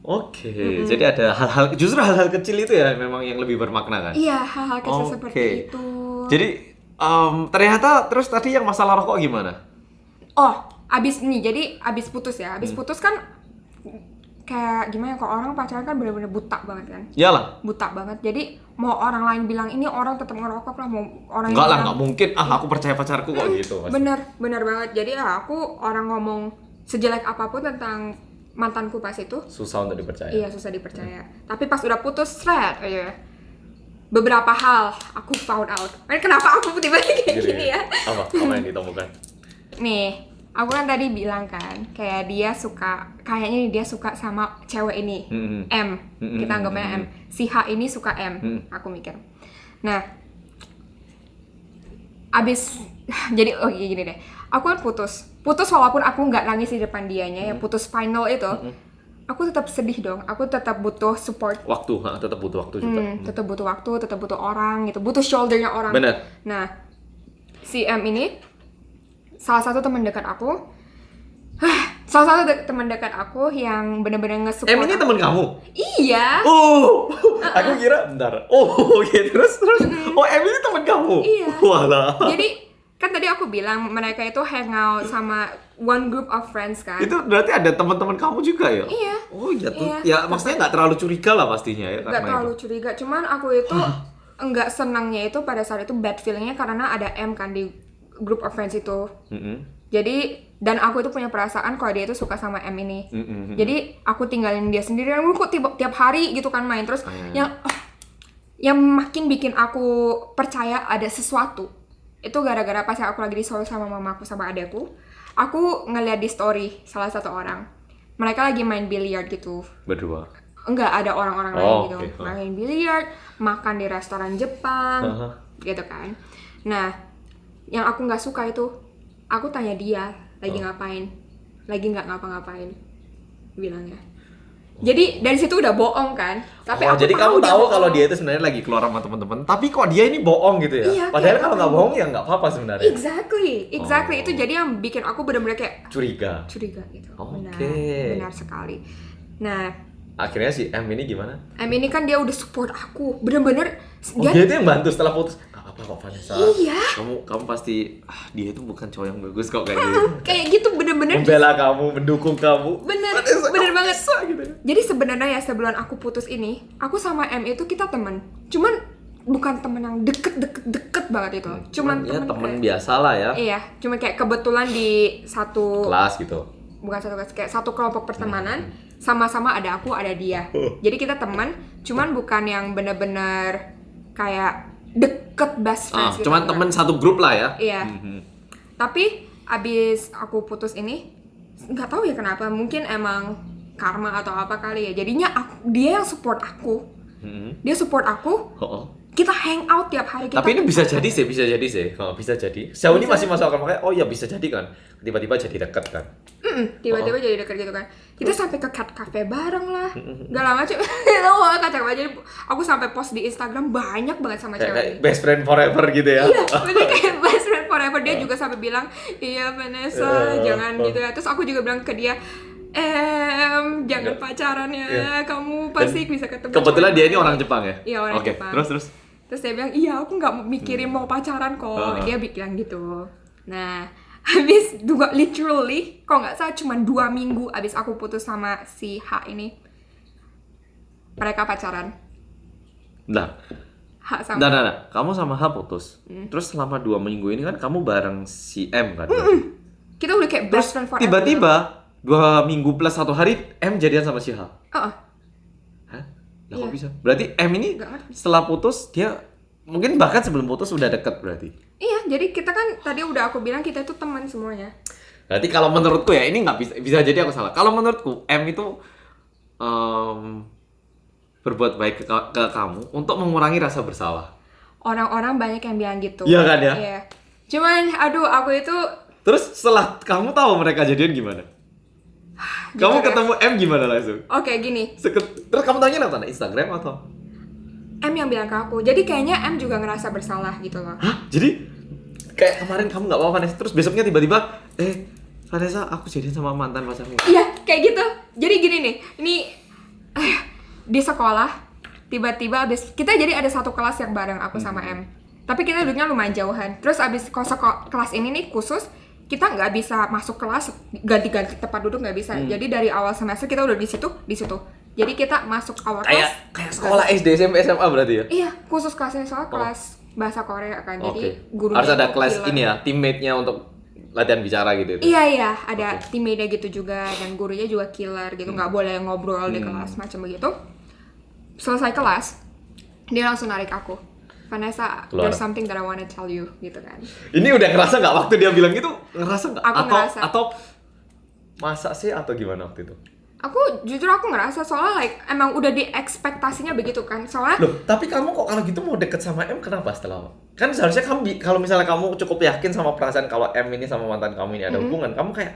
Oke, jadi ada justru hal-hal kecil itu ya memang yang lebih bermakna kan. Iya, hal-hal kecil Oke. seperti itu. Jadi ternyata terus tadi yang masalah rokok gimana? Oh, abis putus ya. Abis putus kan kayak gimana ya, kalau orang pacaran kan bener-bener buta banget kan. Iyalah. Buta banget. Jadi mau orang lain bilang ini orang tetap ngerokok lah, mau orang Enggak lah, bilang nggak mungkin. Aku percaya pacarku kok gitu. Mas. bener banget. Jadi aku orang ngomong sejelek apapun tentang mantanku pas itu Susah untuk dipercaya. iya susah dipercaya. Tapi pas udah putus thread aja beberapa hal aku found out. Kenapa aku tiba-tiba kayak gini ya? Apa yang ditemukan? Nih, aku kan tadi bilang kan kayak kayaknya dia suka sama cewek ini. M. Kita anggapnya M. Si H ini suka M. Aku mikir. Nah, jadi gini deh. Aku kan putus walaupun aku nggak nangis di depan dianya ya, putus final itu. Aku tetap sedih dong. Aku tetap butuh support. Tetap butuh waktu juga. Tetap butuh waktu, tetap butuh orang gitu. Butuh shouldernya orang. Bener. Nah, si M ini salah satu teman dekat aku. Teman dekat aku yang benar-benar nge-support. M ini teman kamu? Iya. Oh, aku kira bentar. Oh, oke, terus. Oh, M ini teman kamu? Iya. Walah. Jadi kan tadi aku bilang mereka itu hangout sama one group of friends kan. Itu berarti ada teman-teman kamu juga ya? Iya. Oh iya tuh. Iya. Ya maksudnya nggak terlalu curiga lah pastinya ya. Nggak terlalu curiga. Cuman aku itu nggak senangnya itu pada saat itu bad feelingnya karena ada M kan di group of friends itu. Jadi dan aku itu punya perasaan kalau dia itu suka sama M ini. Jadi aku tinggalin dia sendirian. Kok tiap hari gitu kan main terus yang makin bikin aku percaya ada sesuatu. Itu gara-gara pas aku lagi di Seoul sama mamaku sama adekku, aku ngeliat di story salah satu orang. Mereka lagi main biliar gitu. Berdua. enggak ada orang-orang lain gitu. oke. Main biliar, makan di restoran Jepang, gitu kan. Nah, yang aku nggak suka itu, aku tanya dia lagi ngapain, lagi nggak ngapa-ngapain, bilangnya. Jadi dari situ udah bohong kan. Tapi aku jadi tahu kamu dia tahu bohong. kalau dia itu sebenarnya lagi keluar sama teman-teman, tapi kok dia ini bohong gitu ya? Iya, Padahal kayak kalau nggak bohong ya nggak apa-apa sebenarnya. Exactly. Itu jadi yang bikin aku benar-benar kayak Curiga. gitu. Oke. Benar sekali. Nah, Akhirnya si M ini gimana? ini kan dia udah support aku, bener-bener Dia itu yang bantu setelah putus. Gak apa kok Vanessa. Iya. Kamu pasti dia itu bukan cowok yang bagus kok kayak gitu. kayak gitu bener-bener Membela kamu, mendukung kamu. bener banget. Gitu. Jadi sebenarnya ya sebelum aku putus ini, aku sama M itu kita teman. Cuman bukan teman yang deket banget itu. Cuman ya temen kayak- biasa lah ya. Iya, cuma kayak kebetulan di satu Kelas gitu. bukan satu kelas, kayak satu kelompok pertemanan, sama-sama ada aku, ada dia. Jadi kita teman, cuman bukan yang bener-bener kayak deket best friends gitu. Cuman temen satu grup lah ya. Iya. Tapi abis aku putus ini, nggak tahu ya kenapa, mungkin emang karma atau apa kali ya. Jadinya dia yang support aku. Dia support aku. Kita hang out tiap hari. Tapi ini bisa jadi sih. Kalau bisa jadi. Sejauh ini masih masuk akal, makanya oh ya bisa jadi kan. Tiba-tiba jadi dekat kan. Tiba-tiba jadi deket gitu kan. Kita sampai ke cat cafe bareng lah. Gak lama cuy. Kacau aja. Aku sampai post di Instagram banyak banget sama cewek Kayak ini. best friend forever gitu ya. Iya, bener kayak best friend forever. Dia juga sampai bilang, iya Vanessa, jangan gitu ya. Terus aku juga bilang ke dia, jangan pacaran ya. Kamu pasti bisa ketemu. Kebetulan cowok dia ini lain." orang Jepang ya? Iya, orang Oke, Jepang. terus dia bilang, iya aku nggak mikirin mau pacaran kok. Dia bilang gitu. Nah, habis literally, kok nggak salah cuma 2 minggu abis aku putus sama si H ini, mereka pacaran. Nah, H sama nah. Kamu sama H putus. Terus selama 2 minggu ini kan kamu bareng si M kan? kita udah kayak best friend forever. Tiba-tiba 2 minggu plus 1 hari M jadian sama si H. Heeh. Hah? Lah kok Iya. bisa? Berarti M ini Nggak ngerti. setelah putus dia mungkin bahkan sebelum putus udah deket berarti. Iya, jadi kita kan tadi udah aku bilang kita itu teman semuanya. Berarti kalau menurutku ya ini nggak bisa jadi aku salah. Kalau menurutku M itu berbuat baik ke kamu untuk mengurangi rasa bersalah. Orang-orang banyak yang bilang gitu. Iya kan ya? Iya. Cuman aduh aku itu Terus setelah kamu tahu mereka jadian gimana? Kamu Jujur ya? ketemu M gimana langsung? oke gini, Terus kamu tanya apa? Instagram atau? M yang bilang ke aku. Jadi kayaknya M juga ngerasa bersalah gitu loh. Hah? Jadi kayak kemarin kamu nggak apa-apa Vanessa, terus besoknya tiba-tiba Vanessa aku jadian sama mantan pacarmu. Iya, kayak gitu. Jadi gini nih, ini di sekolah tiba-tiba abis kita jadi ada satu kelas yang bareng aku sama M. Tapi kita duduknya lumayan jauhan. Terus abis kelas ini nih khusus kita nggak bisa masuk kelas ganti-ganti tempat duduk nggak bisa. Jadi dari awal semester kita udah di situ. Jadi kita masuk awal kelas. Kayak sekolah SD, SMP, SMA berarti ya? Iya, khusus kelasnya soal kelas bahasa Korea kan. Jadi Oke. gurunya Harus ada itu kelas killer. ini ya, teammate-nya untuk latihan bicara gitu. Iya, ada teammate gitu juga dan gurunya juga killer gitu, nggak boleh ngobrol di kelas macam begitu. Selesai kelas, dia langsung narik aku. Vanessa, Keluar. there's something that I wanna tell you gitu kan. Ini udah ngerasa nggak waktu dia bilang gitu? Ngerasa nggak? Aku Atau ngerasa. atau masa sih atau gimana waktu itu? Jujur aku ngerasa soalnya emang udah diekspektasinya begitu kan. Soalnya Loh, tapi kamu kok kalau gitu mau deket sama M kenapa setelah? Kan seharusnya kamu kalau misalnya kamu cukup yakin sama perasaan kalau M ini sama mantan kamu ini ada hubungan, kamu kayak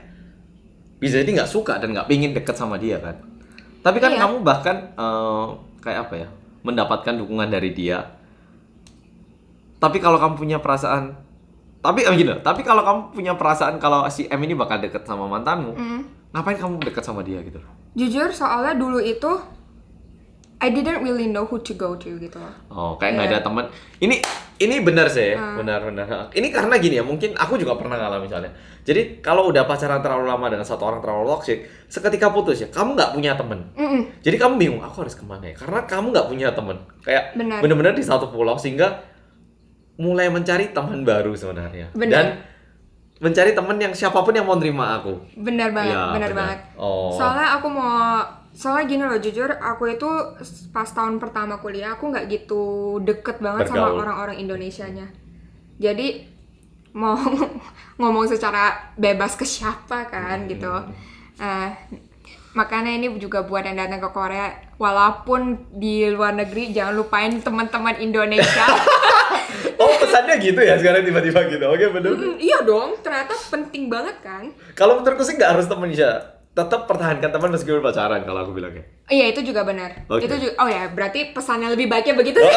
bisa jadi nggak suka dan nggak pingin deket sama dia kan? Tapi kan Iya. kamu bahkan kayak apa ya, mendapatkan dukungan dari dia. Tapi kalau kamu punya perasaan, tapi kalau kamu punya perasaan kalau si M ini bakal deket sama mantanmu, ngapain kamu deket sama dia gitu? jujur soalnya dulu itu I didn't really know who to go to gitu loh. Oh, kayak nggak Iya. ada teman. Ini benar sih, benar. Ini karena gini ya, mungkin aku juga pernah ngalamin misalnya. Jadi kalau udah pacaran terlalu lama dengan satu orang terlalu toxic, seketika putus ya, kamu nggak punya teman. Jadi kamu bingung, aku harus kemana ya? Karena kamu nggak punya teman. Kayak Benar. benar-benar di satu pulau sehingga mulai mencari teman baru sebenarnya. Benar. Dan mencari teman yang siapapun yang mau nerima aku. Benar banget, Iya, benar benar. banget. Oh. Soalnya gini loh, jujur aku itu pas tahun pertama kuliah aku nggak gitu deket banget sama Bergaul. orang-orang Indonesianya. Jadi mau ngomong secara bebas ke siapa kan gitu. Makanya ini juga buat yang datang ke Korea, walaupun di luar negeri jangan lupain teman-teman Indonesia. Oh, pesannya gitu ya sekarang tiba-tiba gitu. Oke, bener. Iya dong, ternyata penting banget kan. Kalau menurutku sih nggak harus temen ya. Tetap pertahankan teman meskipun pacaran kalau aku bilangnya. Iya, itu juga benar. Oke. Itu juga, oh ya, berarti pesannya lebih baiknya begitu sih.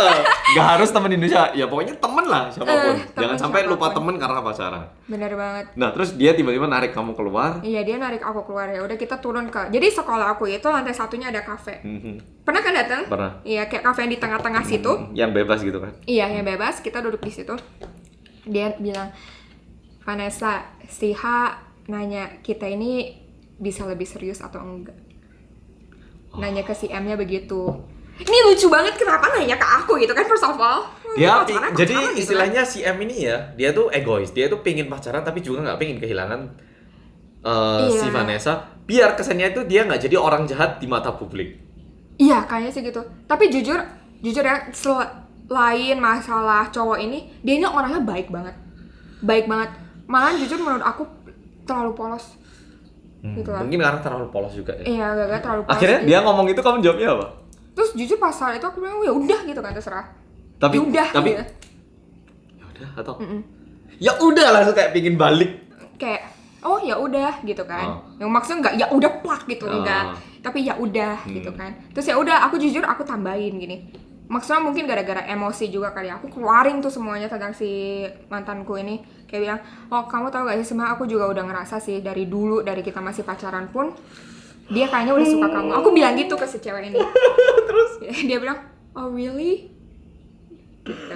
Nggak harus teman Indonesia. Ya pokoknya temen lah siapapun. Temen Jangan sampai lupa siapapun. temen karena pacaran. Bener banget. Nah, terus dia tiba-tiba narik kamu keluar. Iya, dia narik aku keluar, ya udah kita turun ke. Jadi sekolah aku itu lantai satunya ada kafe. Pernah kan datang? Pernah. Iya, kayak kafe yang di tengah-tengah situ. Yang bebas gitu kan. Iya, yang bebas. Kita duduk di situ. Dia bilang, Vanessa, si H nanya kita ini bisa lebih serius atau enggak. Nanya ke si M-nya begitu. Ini lucu banget, kenapa nanya ke aku gitu kan, first of all. Dia Pacaran kok jadi sama gitu kan. istilahnya si M ini ya, dia tuh egois. Dia tuh pingin pacaran tapi juga nggak pingin kehilangan si Iya. Vanessa. Biar kesannya itu dia nggak jadi orang jahat di mata publik. Iya, kayaknya sih gitu. Tapi jujur ya, selain masalah cowok ini, dia ini orangnya baik banget. Baik banget. Malahan jujur menurut aku terlalu polos. Gitu lah. Mungkin karena terlalu polos juga ya. Iya, agak terlalu polos. Akhirnya gitu. dia ngomong itu, kamu jawabnya apa? Terus jujur pas saat itu aku bilang, ya udah gitu kan, terserah. Tapi Ya udah. tapi gitu. ya udah atau ya udah langsung kayak pingin balik. Kayak oh ya udah gitu kan. Oh. Yang maksudnya enggak ya udah plak gitu, Oh. enggak. Tapi ya udah gitu kan. Terus ya udah, aku jujur aku tambahin gini. Maksudnya mungkin gara-gara emosi juga kali, aku keluarin tuh semuanya tentang si mantanku ini. Kayak bilang, oh kamu tahu gak sih, sebenarnya aku juga udah ngerasa sih dari dulu, dari kita masih pacaran pun dia kayaknya udah suka kamu. Aku bilang gitu ke si cewek ini. Terus dia bilang, oh really? Gitu.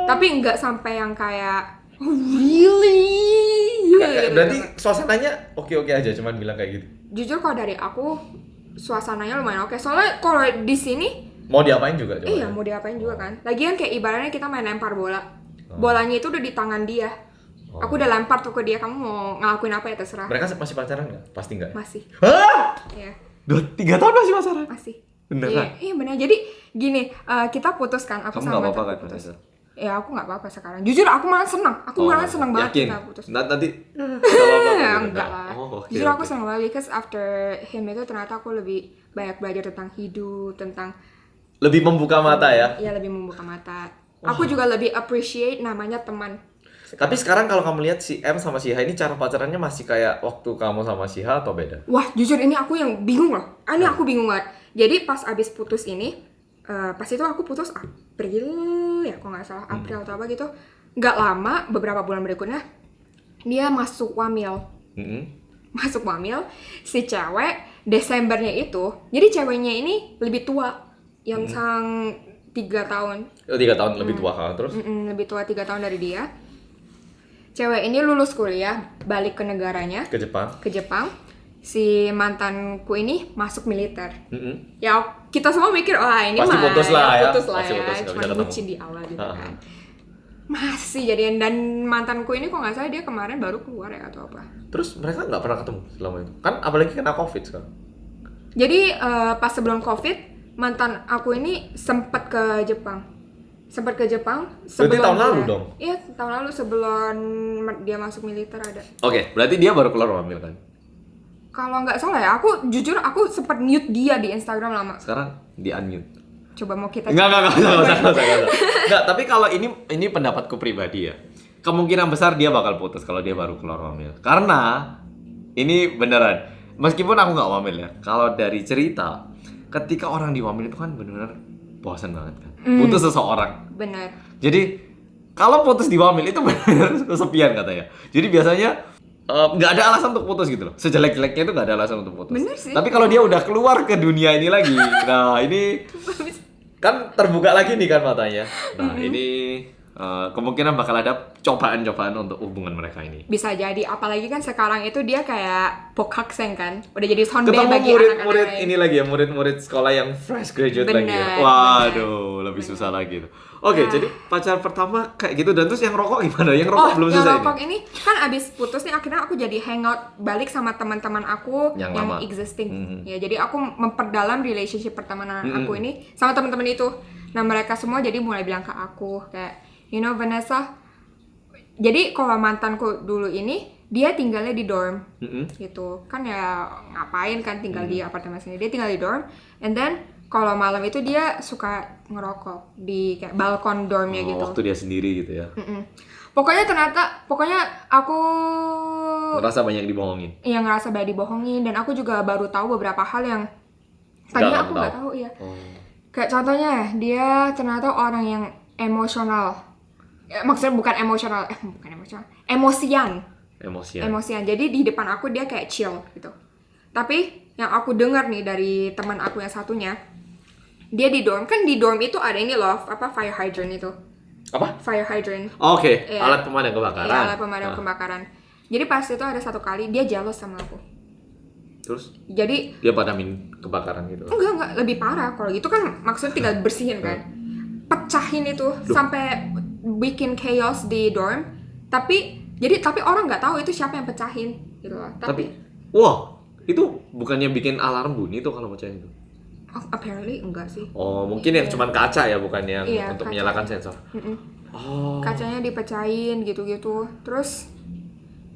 Tapi nggak sampai yang kayak, oh really? Gitu. Berarti suasananya oke-oke aja, cuman bilang kayak gitu. Jujur kalau dari aku suasananya lumayan oke. Soalnya kalau di sini Mau diapain juga coba. iya mau diapain juga kan. Lagian kayak ibaratnya kita main lempar bola. Bolanya itu udah di tangan dia. Aku udah lempar tuh ke dia, kamu mau ngelakuin apa ya terserah. Mereka masih pacaran nggak? Pasti nggak. Masih. Hah? Iya, 3 tahun masih pacaran? masih. Beneran? Iya bener. Jadi gini, kita putus kan, aku Kamu sama nggak apa-apa mantanku kan, putus. Vanessa? Ya aku nggak apa-apa sekarang. Jujur aku malah senang. Aku malah senang banget yakin? kita putus. Nanti nggak apa-apa. Ya, gitu. enggak lah. Oh, oke, Jujur aku oke. senang banget because after him itu ternyata aku lebih banyak belajar tentang hidup, tentang Lebih membuka mata ya. ya lebih membuka mata. Aku juga lebih appreciate namanya teman. Tapi sekarang kalau kamu lihat si M sama si H ini cara pacarannya masih kayak waktu kamu sama si H atau beda? Wah, jujur ini aku yang bingung loh. Ini aku bingung banget. Jadi pas abis putus ini, pas itu aku putus April ya, kalau nggak salah April atau apa gitu. Nggak lama, beberapa bulan berikutnya dia masuk wamil. Masuk wamil, si cewek Desembernya itu, jadi ceweknya ini lebih tua, yang sang 3 tahun. 3 tahun lebih tua kan terus? Lebih tua 3 tahun dari dia. Cewek ini lulus kuliah, balik ke negaranya, Ke Jepang. ke Jepang. Si mantanku ini masuk militer. Mm-mm. Ya kita semua mikir, ini Pasti mah putus lah ya. putus lah Pasti ya, putus, nggak cuma bisa ketemu. bucin di awal gitu Ha-ha. kan. Masih jadian, dan mantanku ini kok nggak salah dia kemarin baru keluar ya atau apa. Terus mereka nggak pernah ketemu selama itu? Kan apalagi kena COVID sekarang. Jadi pas sebelum COVID, mantan aku ini sempat ke Jepang. Berarti tahun lalu dong? Iya, tahun lalu sebelum dia masuk militer ada. Oke, berarti dia baru keluar wamil kan? Kalau nggak salah ya, aku jujur aku sempat mute dia di Instagram lama. Sekarang di unmute. Coba mau kita Enggak, Enggak, tapi kalau ini pendapatku pribadi ya. Kemungkinan besar dia bakal putus kalau dia baru keluar wamil. Karena ini beneran, meskipun aku nggak wamil ya, kalau dari cerita, ketika orang di wamil itu kan bener-bener bosan banget kan. Putus seseorang. Bener. Jadi kalau putus di wamil itu benar kesepian katanya. Jadi biasanya nggak ada alasan untuk putus gitu loh. Sejelek-jeleknya itu nggak ada alasan untuk putus. Bener sih. Tapi kalau dia udah keluar ke dunia ini lagi, nah ini kan terbuka lagi nih kan matanya. Nah ini kemungkinan bakal ada cobaan-cobaan untuk hubungan mereka ini. Bisa jadi, apalagi kan sekarang itu dia kayak pokhakseng kan, udah jadi sonbe Ketemu bagi murid-murid anak-anak ini lagi ya, murid-murid sekolah yang fresh graduate lagi ya. Bener, Waduh, lebih susah lagi tuh. Oke, jadi pacar pertama kayak gitu, dan terus yang rokok gimana? Yang rokok belum yang selesai rokok ini. ini kan abis putus nih, akhirnya aku jadi hangout balik sama teman-teman aku Yang yang lama. existing. Ya jadi aku memperdalam relationship pertemanan aku ini sama teman-teman itu. Nah mereka semua jadi mulai bilang ke aku kayak, you know Vanessa, jadi kalau mantanku dulu ini dia tinggalnya di dorm Mm-mm. gitu kan, ya ngapain kan tinggal di apartemen sendiri, dia tinggal di dorm, and then kalau malam itu dia suka ngerokok di kayak balkon dormnya gitu. Waktu dia sendiri gitu ya. Pokoknya aku Merasa banyak dibohongin. yang ngerasa banyak dibohongin, dan aku juga baru tahu beberapa hal yang Nggak tadinya kamu aku nggak tahu. tahu ya. Oh. Kayak contohnya dia ternyata orang yang emosional. Maksudnya bukan emosional, emosian. Emosian. Jadi di depan aku dia kayak chill gitu. Tapi yang aku dengar nih dari teman aku yang satunya, dia di dorm, kan di dorm itu ada ini loh, apa, fire hydrant itu. Apa? Fire hydrant. Oke, Iya. alat pemadam kebakaran. Iya, alat pemadam kebakaran. Jadi pas itu ada satu kali dia jealous sama aku. Terus Jadi dia padamin kebakaran gitu. enggak, lebih parah. Kalau gitu kan maksudnya tinggal bersihin kan. Pecahin itu sampai bikin chaos di dorm. Tapi orang nggak tahu itu siapa yang pecahin gitu loh. Tapi wah, itu bukannya bikin alarm bunyi tuh kalau pecahin itu? Apparently enggak sih. Oh, mungkin yang cuman kaca ya, bukan yang Iya, untuk kaca. menyalakan sensor. Oh. Kacanya dipecahin gitu-gitu. Terus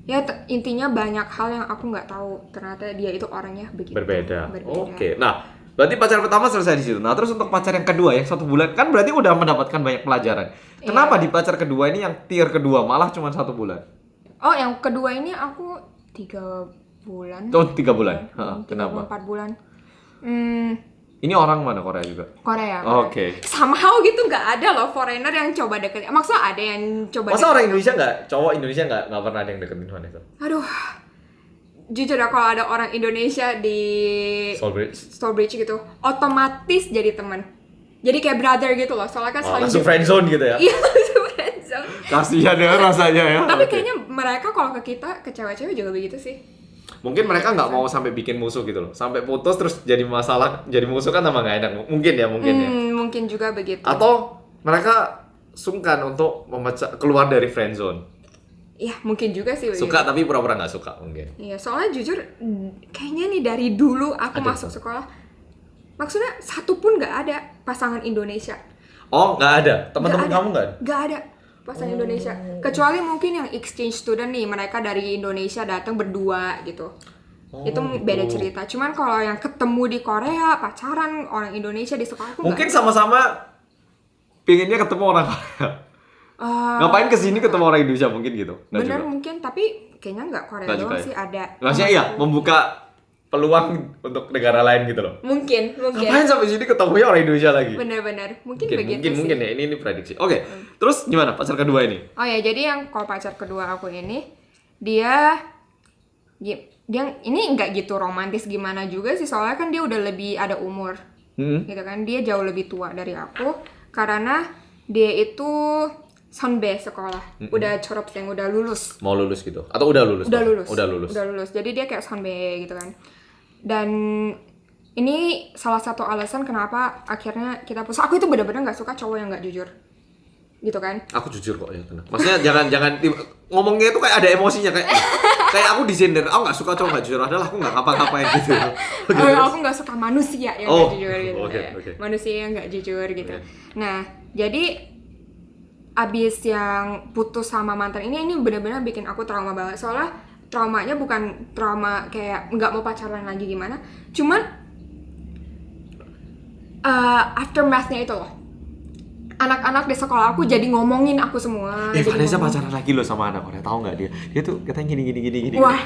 ya intinya banyak hal yang aku nggak tahu. Ternyata dia itu orangnya begitu. Berbeda. Oke. Nah, berarti pacar pertama selesai di situ. Nah, terus untuk pacar yang kedua yang 1 bulan kan berarti udah mendapatkan banyak pelajaran. Kenapa di pacar kedua ini yang tier kedua malah cuma 1 bulan? Oh, yang kedua ini aku 3 bulan. Oh, 3 bulan. Hah, 3 kenapa? 4 bulan. Ini orang mana, Korea juga? Korea. Oke. Somehow gitu nggak ada loh foreigner yang coba deketin. Maksudnya ada yang coba Masa orang Indonesia nggak, cowok Indonesia nggak pernah ada yang deketin Vanessa? Aduh. Jujur ya, kalau ada orang Indonesia di Strawbridge gitu, otomatis jadi teman. Jadi kayak brother gitu loh. Soalnya kan saling langsung friendzone gitu ya? Iya, langsung friendzone. Kasihan ya rasanya ya. Tapi Oke. kayaknya mereka kalau ke kita, ke cewek-cewek juga begitu sih. Mungkin mereka nggak mau sampai bikin musuh gitu loh, sampai putus terus jadi masalah, jadi musuh kan tambah nggak enak. Mungkin ya. Mungkin juga begitu. Atau mereka sungkan untuk keluar dari friendzone. Ya, mungkin juga sih begitu. Suka tapi pura-pura nggak suka mungkin. Iya, soalnya jujur kayaknya nih dari dulu aku Ada. masuk sekolah, maksudnya satu pun nggak ada pasangan Indonesia. Oh, nggak ada. Teman-teman Nggak ada. kamu nggak ada? Nggak ada pasangan Indonesia. Kecuali mungkin yang exchange student nih, mereka dari Indonesia datang berdua gitu. Itu beda cerita. Cuman kalau yang ketemu di Korea, pacaran orang Indonesia di sekolah aku Mungkin nggak. sama-sama pinginnya ketemu orang Korea. Ngapain kesini ketemu orang Indonesia mungkin gitu? Nggak Bener juga. mungkin, tapi kayaknya nggak Korea Nggak doang juga ya? sih, ada. Maksudnya iya, membuka peluang untuk negara lain gitu loh. Mungkin. Ngapain sampai sini ketemunya orang Indonesia lagi? Bener-bener. Mungkin begitu sih. Mungkin ya, ini prediksi. Oke, terus gimana pacar kedua ini? Oh ya, jadi yang kalau pacar kedua aku ini, dia ini nggak gitu romantis gimana juga sih, soalnya kan dia udah lebih ada umur, gitu kan, dia jauh lebih tua dari aku, karena dia itu sonbe sekolah, udah yang udah lulus. Mau lulus gitu? Atau udah lulus? Udah Pak? lulus. Udah lulus. Jadi dia kayak sonbe gitu kan. Dan ini salah satu alasan kenapa akhirnya kita putus. Aku itu benar-benar nggak suka cowok yang nggak jujur, gitu kan. Aku jujur kok ya, tenang. Maksudnya jangan ngomongnya itu kayak ada emosinya, kayak aku disindir. Aku nggak suka cowok nggak jujur. Adalah aku nggak ngapa-ngapain gitu. Aku nggak suka manusia yang nggak jujur gitu. Oke. Manusia yang nggak jujur gitu. Oke. Nah, jadi abis yang putus sama mantan ini benar-benar bikin aku trauma banget. Soalnya traumanya bukan trauma kayak nggak mau pacaran lagi gimana, cuman aftermath-nya itu loh. Anak-anak di sekolah aku jadi ngomongin aku semua. jadi Vanessa ngomongin. pacaran lagi loh sama anak Korea, tahu nggak dia? Dia tuh katanya gini. Wah,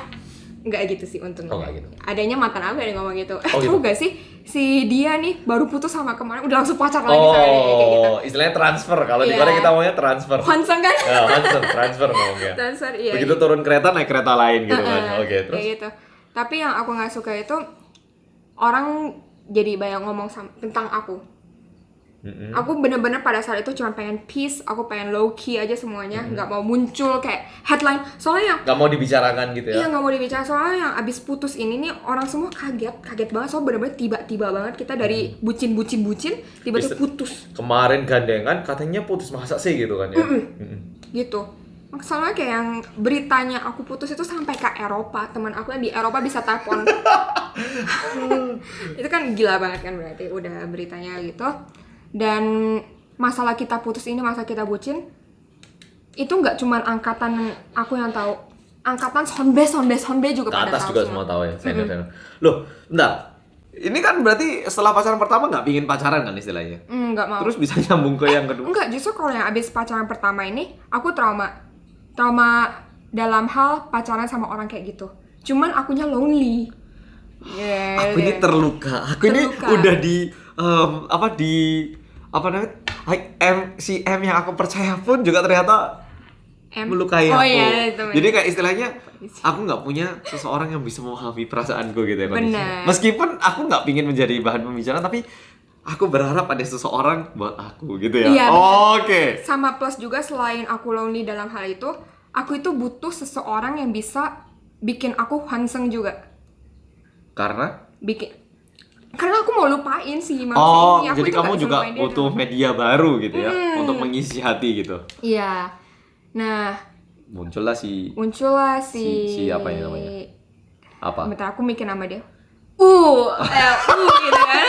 nggak gitu sih untungnya. Oh, nggak gitu. Adanya mantan aku yang ngomong gitu. Oh, gitu. Tahu gak sih, si dia nih baru putus sama kemarin udah langsung pacar lagi sama dia, kayak gitu. Istilahnya transfer. Kalau di Iya. Korea kita maunya transfer. Hwansang kan? Ya, transfer ngomongnya. Transfer, iya. Begitu turun kereta naik kereta lain gitu kan. Oke, terus. Kayak gitu. Tapi yang aku nggak suka itu orang jadi banyak ngomong tentang aku. Aku bener-bener pada saat itu cuma pengen peace, aku pengen low key aja semuanya, nggak mau muncul kayak headline. Soalnya Nggak mau dibicarakan gitu iya ya? nggak mau dibicara, soalnya yang abis putus ini nih orang semua kaget banget, soalnya bener-bener tiba-tiba banget kita dari bucin tiba-tiba putus Kemarin gandengan katanya putus, masa sih gitu kan ya? gitu. Soalnya kayak yang beritanya aku putus itu sampai ke Eropa, teman aku yang di Eropa bisa telepon. Itu kan gila banget kan, berarti udah beritanya gitu. Dan masalah kita putus ini, masalah kita bucin itu nggak cuman angkatan aku yang tahu, angkatan sonbe juga Ke pada atas tahu juga semua. semua tahu ya, senior. Loh, bentar. Ini kan berarti setelah pacaran pertama nggak pingin pacaran kan istilahnya? Nggak mau. Terus bisa nyambung ke yang kedua? Enggak, justru kalau yang abis pacaran pertama ini, aku trauma dalam hal pacaran sama orang kayak gitu. Cuman akunya lonely. Yeah, Aku ini terluka. Aku ini udah apa namanya? Si M yang aku percaya pun juga ternyata melukai aku. Iya, itu Jadi kayak istilahnya aku nggak punya seseorang yang bisa memahami perasaanku gitu ya kondisinya. Benar. Meskipun aku nggak pingin menjadi bahan pembicaraan, tapi aku berharap ada seseorang buat aku gitu ya. Iya, Oke. sama plus juga selain aku lonely dalam hal itu, aku itu butuh seseorang yang bisa bikin aku hanseng juga. Karena aku mau lupain sih maksudnya. Aku Jadi tuh kamu nggak bisa juga lupain dia butuh dong. media baru gitu ya untuk mengisi hati gitu. Iya. Nah, Muncullah si si apa ya namanya? Apa? bentar aku mikir nama dia. Gitu kan.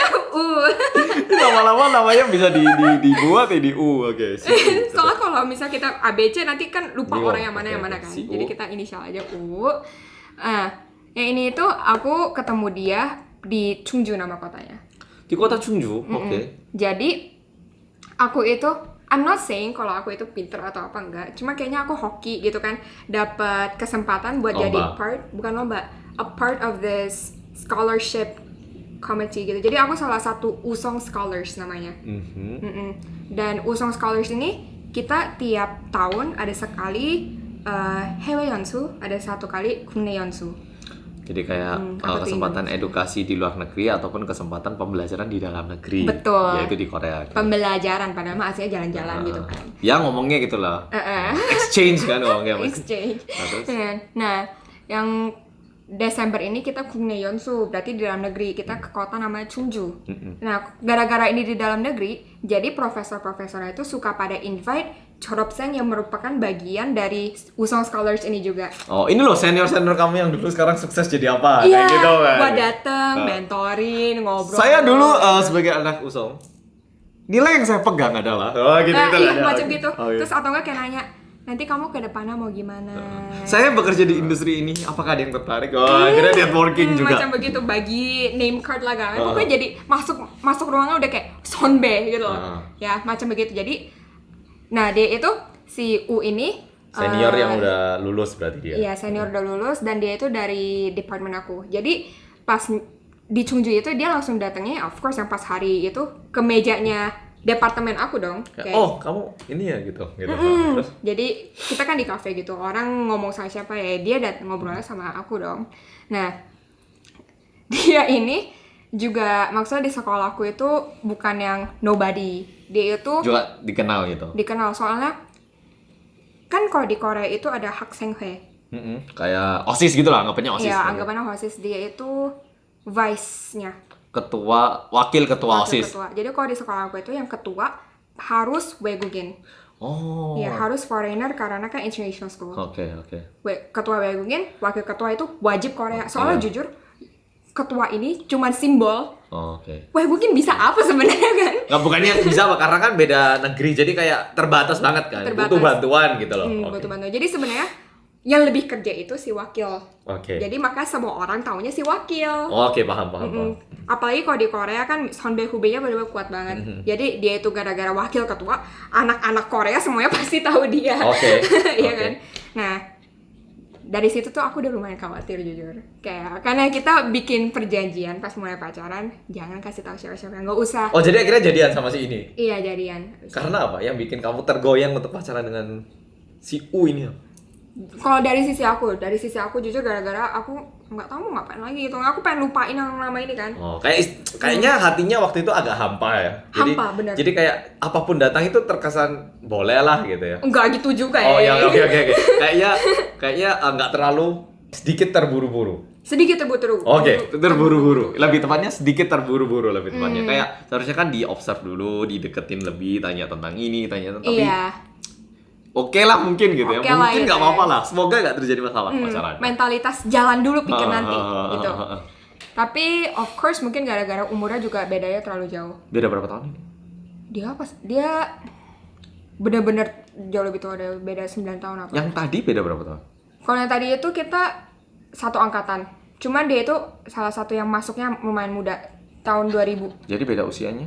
Lama-lama namanya bisa dibuat ya di U. Oke. Soalnya kalau misalnya kita ABC nanti kan lupa Bingung. orang yang mana yang mana kan. Si U. Jadi kita inisial aja U. Yang ini itu aku ketemu dia di Chungju nama kotanya. Di kota Chungju. Oke. Jadi aku itu I'm not saying kalau aku itu pinter atau apa enggak. Cuma kayaknya aku hoki gitu kan, dapat kesempatan buat Lomba. jadi bukan lomba, a part of this scholarship committee gitu. Jadi aku salah satu Usong Scholars namanya. Dan Usong Scholars ini kita tiap tahun ada sekali Hewe Yeonsu, ada satu kali Kunne Yeonsu. Jadi kayak apa tuh kesempatan edukasi di luar negeri ataupun kesempatan pembelajaran di dalam negeri. Betul. Yaitu di Korea. Pembelajaran padahal mah aslinya jalan-jalan gitu kan. Ya ngomongnya gitu lah. Exchange kan ngomongnya. Exchange. Terus? Nah, yang Desember ini kita Kunne Yeonsu, berarti di dalam negeri. Kita ke kota namanya Chungju. Nah, gara-gara ini di dalam negeri, jadi profesor-profesornya itu suka pada invite 졸업생 yang merupakan bagian dari Usong Scholars ini juga. Oh, ini loh senior-senior kamu yang dulu sekarang sukses jadi apa? Iya, Kayak gitu kan. gua dateng, mentorin, ngobrol. Saya dulu sebagai anak Usong, nilai yang saya pegang adalah gitu iya, macam Oke. gitu. Oh, iya. Terus atau enggak kayak nanya, nanti kamu ke depannya mau gimana? Saya bekerja di industri ini, apakah ada yang tertarik? Oh, akhirnya networking juga. Macam begitu, bagi name card lah kan. Pokoknya jadi masuk ruangan udah kayak sonbe gitu loh. Ya, macam begitu. Jadi nah, dia itu si U ini Senior yang udah lulus berarti dia. iya, senior udah lulus dan dia itu dari departemen aku. Jadi pas di Chungju itu dia langsung datangnya of course yang pas hari itu ke mejanya departemen aku dong. Kayak, Oh, kamu ini ya gitu. Terus jadi kita kan di cafe gitu, orang ngomong sama siapa ya, dia ngobrolnya sama aku dong. Nah, dia ini juga maksudnya di sekolahku itu bukan yang nobody. Dia itu juga dikenal gitu. dikenal soalnya kan kalau di Korea itu ada Hak Senghwae. Kayak OSIS gitu lah, anggapannya OSIS. Iya, anggapannya OSIS. Dia itu vice-nya. Wakil ketua Wakil OSIS. ketua. Jadi kalau di sekolah aku itu yang ketua harus 외국인. Oh. Ya, harus foreigner karena kan international school. Oke. Ketua 외국인, wakil ketua itu wajib Korea. Soalnya jujur, ketua ini cuman simbol. Oke. 외국인 bisa apa sebenarnya kan? Nggak, bukannya bisa apa, karena kan beda negeri, jadi kayak terbatas banget kan. Terbatas. Butuh bantuan gitu loh. Oke. Butuh bantuan. Jadi sebenarnya yang lebih kerja itu si wakil. Oke. Jadi maka semua orang taunya si wakil. Oke, paham. Apalagi kalau di Korea kan Sonbae Hubei-nya benar-benar kuat banget. Jadi dia itu gara-gara wakil ketua, anak-anak Korea semuanya pasti tahu dia. Oke. Iya Oke. kan? Nah, dari situ tuh aku udah lumayan khawatir jujur. Kayak karena kita bikin perjanjian pas mulai pacaran, jangan kasih tahu siapa-siapa, nggak usah. Oh, jadi akhirnya jadian sama si ini. Iya, jadian. Karena apa? Yang bikin kamu tergoyang untuk pacaran dengan si U ini? Kalau dari sisi aku jujur gara-gara aku nggak tahu mau ngapain lagi gitu. Aku pengen lupain yang nama ini kan. Oh, kayaknya hatinya waktu itu agak hampa ya. Hampa, bener. Jadi kayak apapun datang itu terkesan boleh lah gitu ya. Enggak gitu juga Oh ya. ya, oke. Kayaknya nggak terlalu sedikit terburu-buru. Sedikit terburu-buru. Oke, terburu-buru. Lebih tepatnya sedikit terburu-buru lebih tepatnya. Kayak seharusnya kan di-observe dulu, dideketin lebih, tanya tentang ini, tanya tentang tapi Iya. Oke lah mungkin gitu ya. Oke lah, Mungkin gitu nggak ya. apa-apa lah. Semoga nggak terjadi masalah pacaran. Mentalitas jalan dulu pikir nanti gitu. ah. Tapi of course mungkin gara-gara umurnya juga bedanya terlalu jauh. Beda berapa tahun ini? Dia bener-bener jauh lebih tua, ada beda 9 tahun apa. Yang tadi beda berapa tahun? Kalau yang tadi itu kita satu angkatan. Cuman dia itu salah satu yang masuknya lumayan muda, tahun 2000. Jadi beda usianya?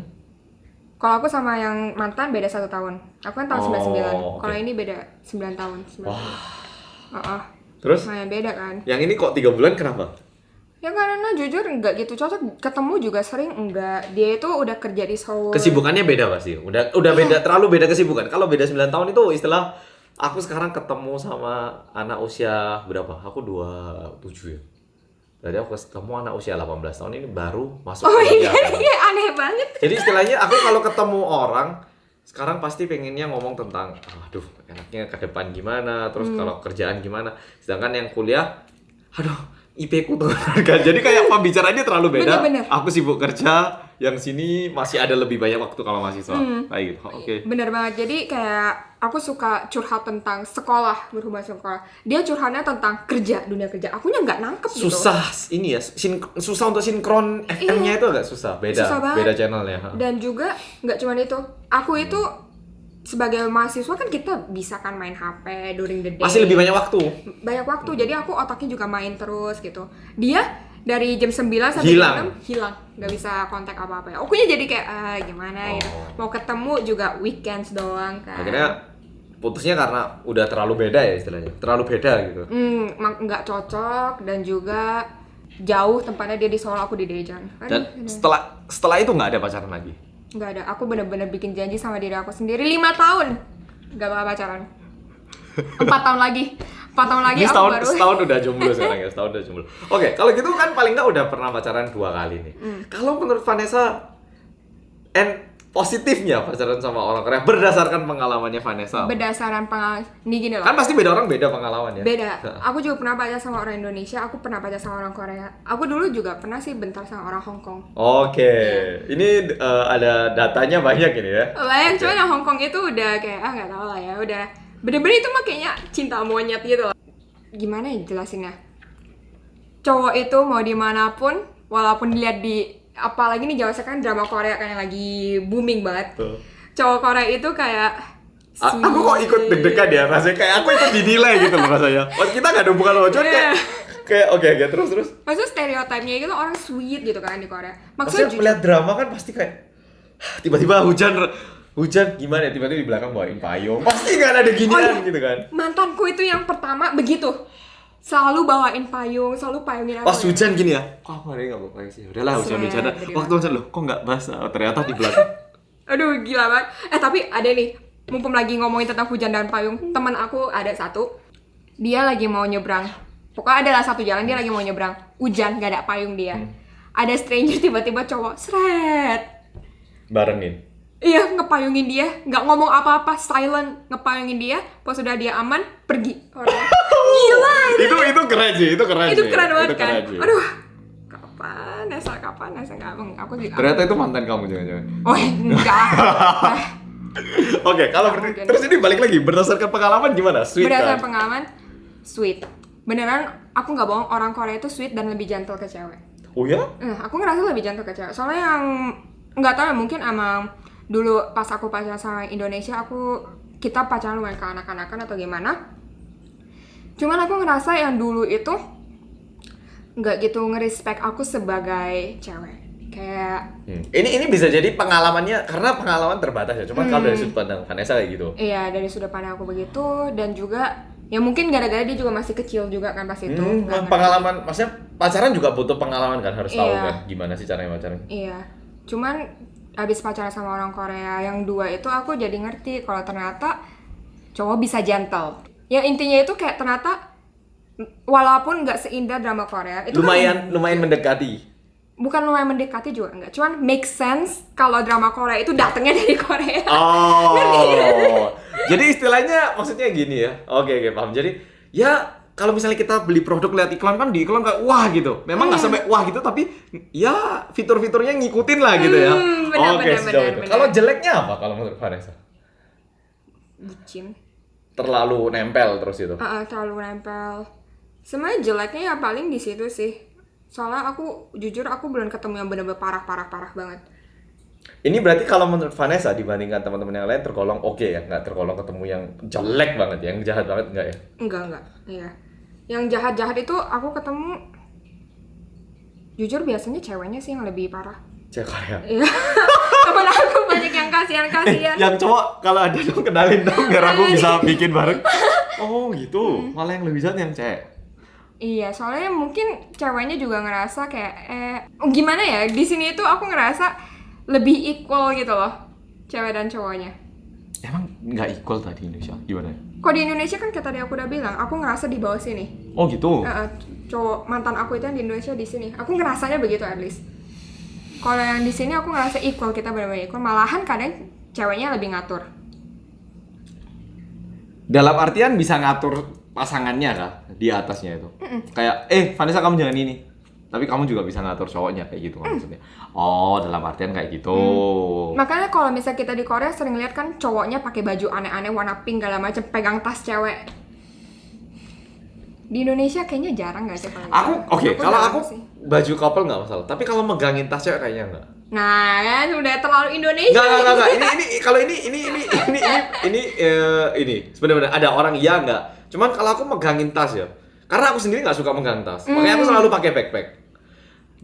Kalau aku sama yang mantan beda 1 tahun. Aku kan tahun 99. oke. Kalau ini beda 9 tahun. 9 tahun. Terus? Lumayan beda kan. Yang ini kok 3 bulan kenapa? Ya karena jujur nggak gitu cocok, ketemu juga sering enggak. Dia itu udah kerja di Seoul. Kesibukannya beda pasti. Udah beda, terlalu beda kesibukan. Kalau beda 9 tahun itu istilah aku sekarang ketemu sama anak usia berapa? Aku 27 ya. Berarti aku ketemu anak usia 18 tahun ini baru masuk kuliah. Iya, aneh banget. Jadi istilahnya aku kalau ketemu orang sekarang pasti pengennya ngomong tentang aduh enaknya ke depan gimana, terus kalau kerjaan gimana. Sedangkan yang kuliah aduh IP ku tuh kan. Jadi kayak pembicaraannya terlalu beda. Bener-bener. Aku sibuk kerja, yang sini masih ada lebih banyak waktu kalau mahasiswa. Kayak gitu. Oke. Bener banget. Jadi kayak aku suka curhat tentang sekolah, berhubungan sekolah. Dia curhatnya tentang kerja, dunia kerja. Akunya nggak nangkep gitu. Susah ini ya, susah untuk sinkron FM-nya itu agak susah. Susah banget. Beda channelnya. Dan juga nggak cuma itu. Aku itu sebagai mahasiswa kan kita bisa kan main HP during the day. Masih lebih banyak waktu. Banyak waktu. Jadi aku otaknya juga main terus gitu. Dia dari jam 9 sampai Hilang. jam 6 hilang. Nggak bisa kontak apa-apa ya. Akunya jadi kayak gimana gitu. Mau ketemu juga weekends doang kan. Akhirnya putusnya karena udah terlalu beda ya istilahnya. Terlalu beda gitu. Nggak cocok dan juga jauh tempatnya, dia di Seoul, aku di Daejeon. Dan setelah itu nggak ada pacaran lagi. Nggak ada, aku bener-bener bikin janji sama diri aku sendiri 5 tahun nggak bakal pacaran. 4 tahun lagi. 4 tahun lagi Ini aku setahun, baru setahun udah jomblo sekarang ya, setahun udah jomblo. Oke, kalau gitu kan paling nggak udah pernah pacaran 2 kali nih. Kalau menurut Vanessa, positifnya pacaran sama orang Korea berdasarkan pengalamannya Vanessa. berdasarkan pengalaman. Ini gini loh. Kan pasti beda orang beda pengalaman ya. Beda. Aku juga pernah pacaran sama orang Indonesia, aku pernah pacaran sama orang Korea. Aku dulu juga pernah sih bentar sama orang Hong Kong. Oke, ini ada datanya banyak ini ya. Banyak, cuman yang Hong Kong itu udah kayak nggak tahu lah ya, udah bener-bener itu mah kayaknya cinta monyet gitu loh. Gimana ya jelasinnya? Cowok itu mau dimanapun, walaupun dilihat di apalagi nih zaman sekarang drama Korea kan yang lagi booming banget. Cowok Korea itu kayak Aku kok ikut deg-degan ya, rasanya kayak aku ikut dinilai gitu loh rasanya. Oh, kita nggak ada hubungan loh, cuman kayak oke, terus. Maksudnya stereotipnya itu orang sweet gitu kan di Korea. Maksudnya melihat drama kan pasti kayak tiba-tiba hujan gimana ya, tiba-tiba di belakang bawain payung. Pasti kan ada ginian gitu kan. Mantanku itu yang pertama begitu. Selalu bawain payung, selalu payungin aku. Pas hujan gini ya. Kok hari nggak bawa payung sih? Udahlah hujan-hujan. Waktu hujan loh, kok nggak basah? Ternyata di belakang. Aduh gila banget. Tapi ada nih, mumpung lagi ngomongin tentang hujan dan payung, teman aku ada satu. Dia lagi mau nyebrang. Pokoknya adalah satu jalan dia lagi mau nyebrang. Hujan, gak ada payung dia. Ada stranger tiba-tiba cowok, seret. Barengin. Iya, ngepayungin dia, nggak ngomong apa-apa, silent, ngepayungin dia, pas sudah dia aman, pergi. Gila! Itu keren sih, itu keren banget kan? sih. Aduh, kapan nggak, aku juga. Ternyata itu mantan kamu jangan-jangan. Oh, enggak. Oke, kalau terus ini balik lagi berdasarkan pengalaman gimana? Sweet Berdasarkan kan? pengalaman, sweet. Beneran, aku nggak bohong, orang Korea itu sweet dan lebih gentle ke cewek. Oh ya? Aku ngerasa lebih gentle ke cewek. Soalnya yang nggak tahu ya, mungkin emang dulu pas aku pacaran sama Indonesia, kita pacaran lumayan ke anak-anakan atau gimana. Cuman aku ngerasa yang dulu itu nggak gitu ngerespek aku sebagai cewek. Kayak Ini bisa jadi pengalamannya karena pengalaman terbatas ya. Cuma kalau dari sudut pandang Vanessa kayak gitu. iya, dari sudut pandang aku begitu. Dan juga ya mungkin gara-gara dia juga masih kecil juga kan pas itu. Pengalaman, maksudnya pacaran juga butuh pengalaman kan, harus tahu Iya. kan gimana sih caranya pacaran. Iya, cuman abis pacaran sama orang Korea yang 2 itu aku jadi ngerti kalau ternyata cowok bisa gentle. Ya intinya itu kayak ternyata walaupun nggak seindah drama Korea itu Lumayan mendekati. bukan lumayan mendekati juga enggak, cuman make sense kalau drama Korea itu datangnya dari Korea. Oh, jadi istilahnya maksudnya gini ya. Oke, paham. Jadi ya kalau misalnya kita beli produk lihat iklan kan di iklan kayak wah gitu. Memang nggak sampai wah gitu, tapi ya fitur-fiturnya ngikutin lah gitu ya. Benar. Kalau jeleknya apa kalau menurut Vanessa? Bucin. Terlalu nempel terus itu. Terlalu nempel. Sebenarnya jeleknya ya paling di situ sih. Soalnya aku jujur aku belum ketemu yang benar-benar parah banget. Ini berarti kalau menurut Vanessa dibandingkan teman-teman yang lain tergolong oke ya, nggak tergolong ketemu yang jelek banget, yang jahat banget nggak ya? Enggak, iya. Yang jahat-jahat itu aku ketemu, jujur biasanya ceweknya sih yang lebih parah. Cewek ya. Iya. Temen aku banyak yang kasihan-kasihan. Yang cowok kalau ada dong kenalin dong biar aku bisa bikin bareng. Oh gitu, malah yang lebih jahat yang cewek. Iya, soalnya mungkin ceweknya juga ngerasa kayak gimana ya, di sini itu aku ngerasa lebih equal gitu loh, cewek dan cowoknya. Emang nggak equal tadi Indonesia? Gimana? Kok di Indonesia kan kayak tadi aku udah bilang, aku ngerasa di bawah sini. Oh gitu. Cowok mantan aku itu yang di Indonesia di sini. Aku ngerasanya begitu at least. Kalau yang di sini aku ngerasa equal, kita benar-benar equal. Malahan kadang ceweknya lebih ngatur. Dalam artian bisa ngatur pasangannya kah di atasnya itu? Kayak Vanessa kamu jangan ini. Tapi kamu juga bisa ngatur cowoknya kayak gitu maksudnya. Oh, dalam artian kayak gitu. Makanya kalau misalnya kita di Korea sering lihat kan cowoknya pakai baju aneh-aneh warna pink segala macam, pegang tas cewek. Di Indonesia kayaknya jarang nggak sih kalau Kalau jarang aku sih. baju couple nggak masalah. Tapi kalau megangin tas cewek kayaknya nggak. Nah, kan udah terlalu Indonesia. Nggak. Ini sebenarnya ada orang iya nggak. Cuman kalau aku megangin tas ya, karena aku sendiri nggak suka megang tas. Makanya aku selalu pakai backpack.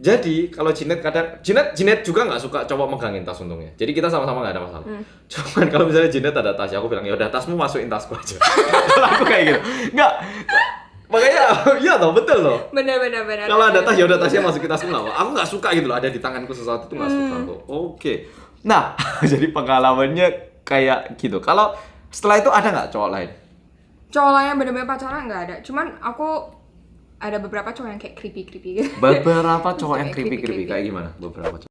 Jadi kalau Jinet juga nggak suka cowok megangin tas untungnya. Jadi kita sama-sama nggak ada masalah. Cuman kalau misalnya Jinet ada tasnya, aku bilang ya udah tasmu masukin tasku aja. Kalau aku kayak gitu, nggak. Makanya iya toh betul loh. Bener. Kalau ada tas ya udah tasnya masukin tasku nggak. Aku nggak suka gitu loh ada di tanganku sesuatu itu nggak suka tuh. Oke. Nah jadi pengalamannya kayak gitu. Kalau setelah itu ada nggak cowok lain? Cowok lain yang bener-bener pacaran nggak ada. Cuman aku ada beberapa cowok yang kayak creepy gitu. Beberapa cowok yang Kayak creepy creepy. kayak gimana? Beberapa cowok.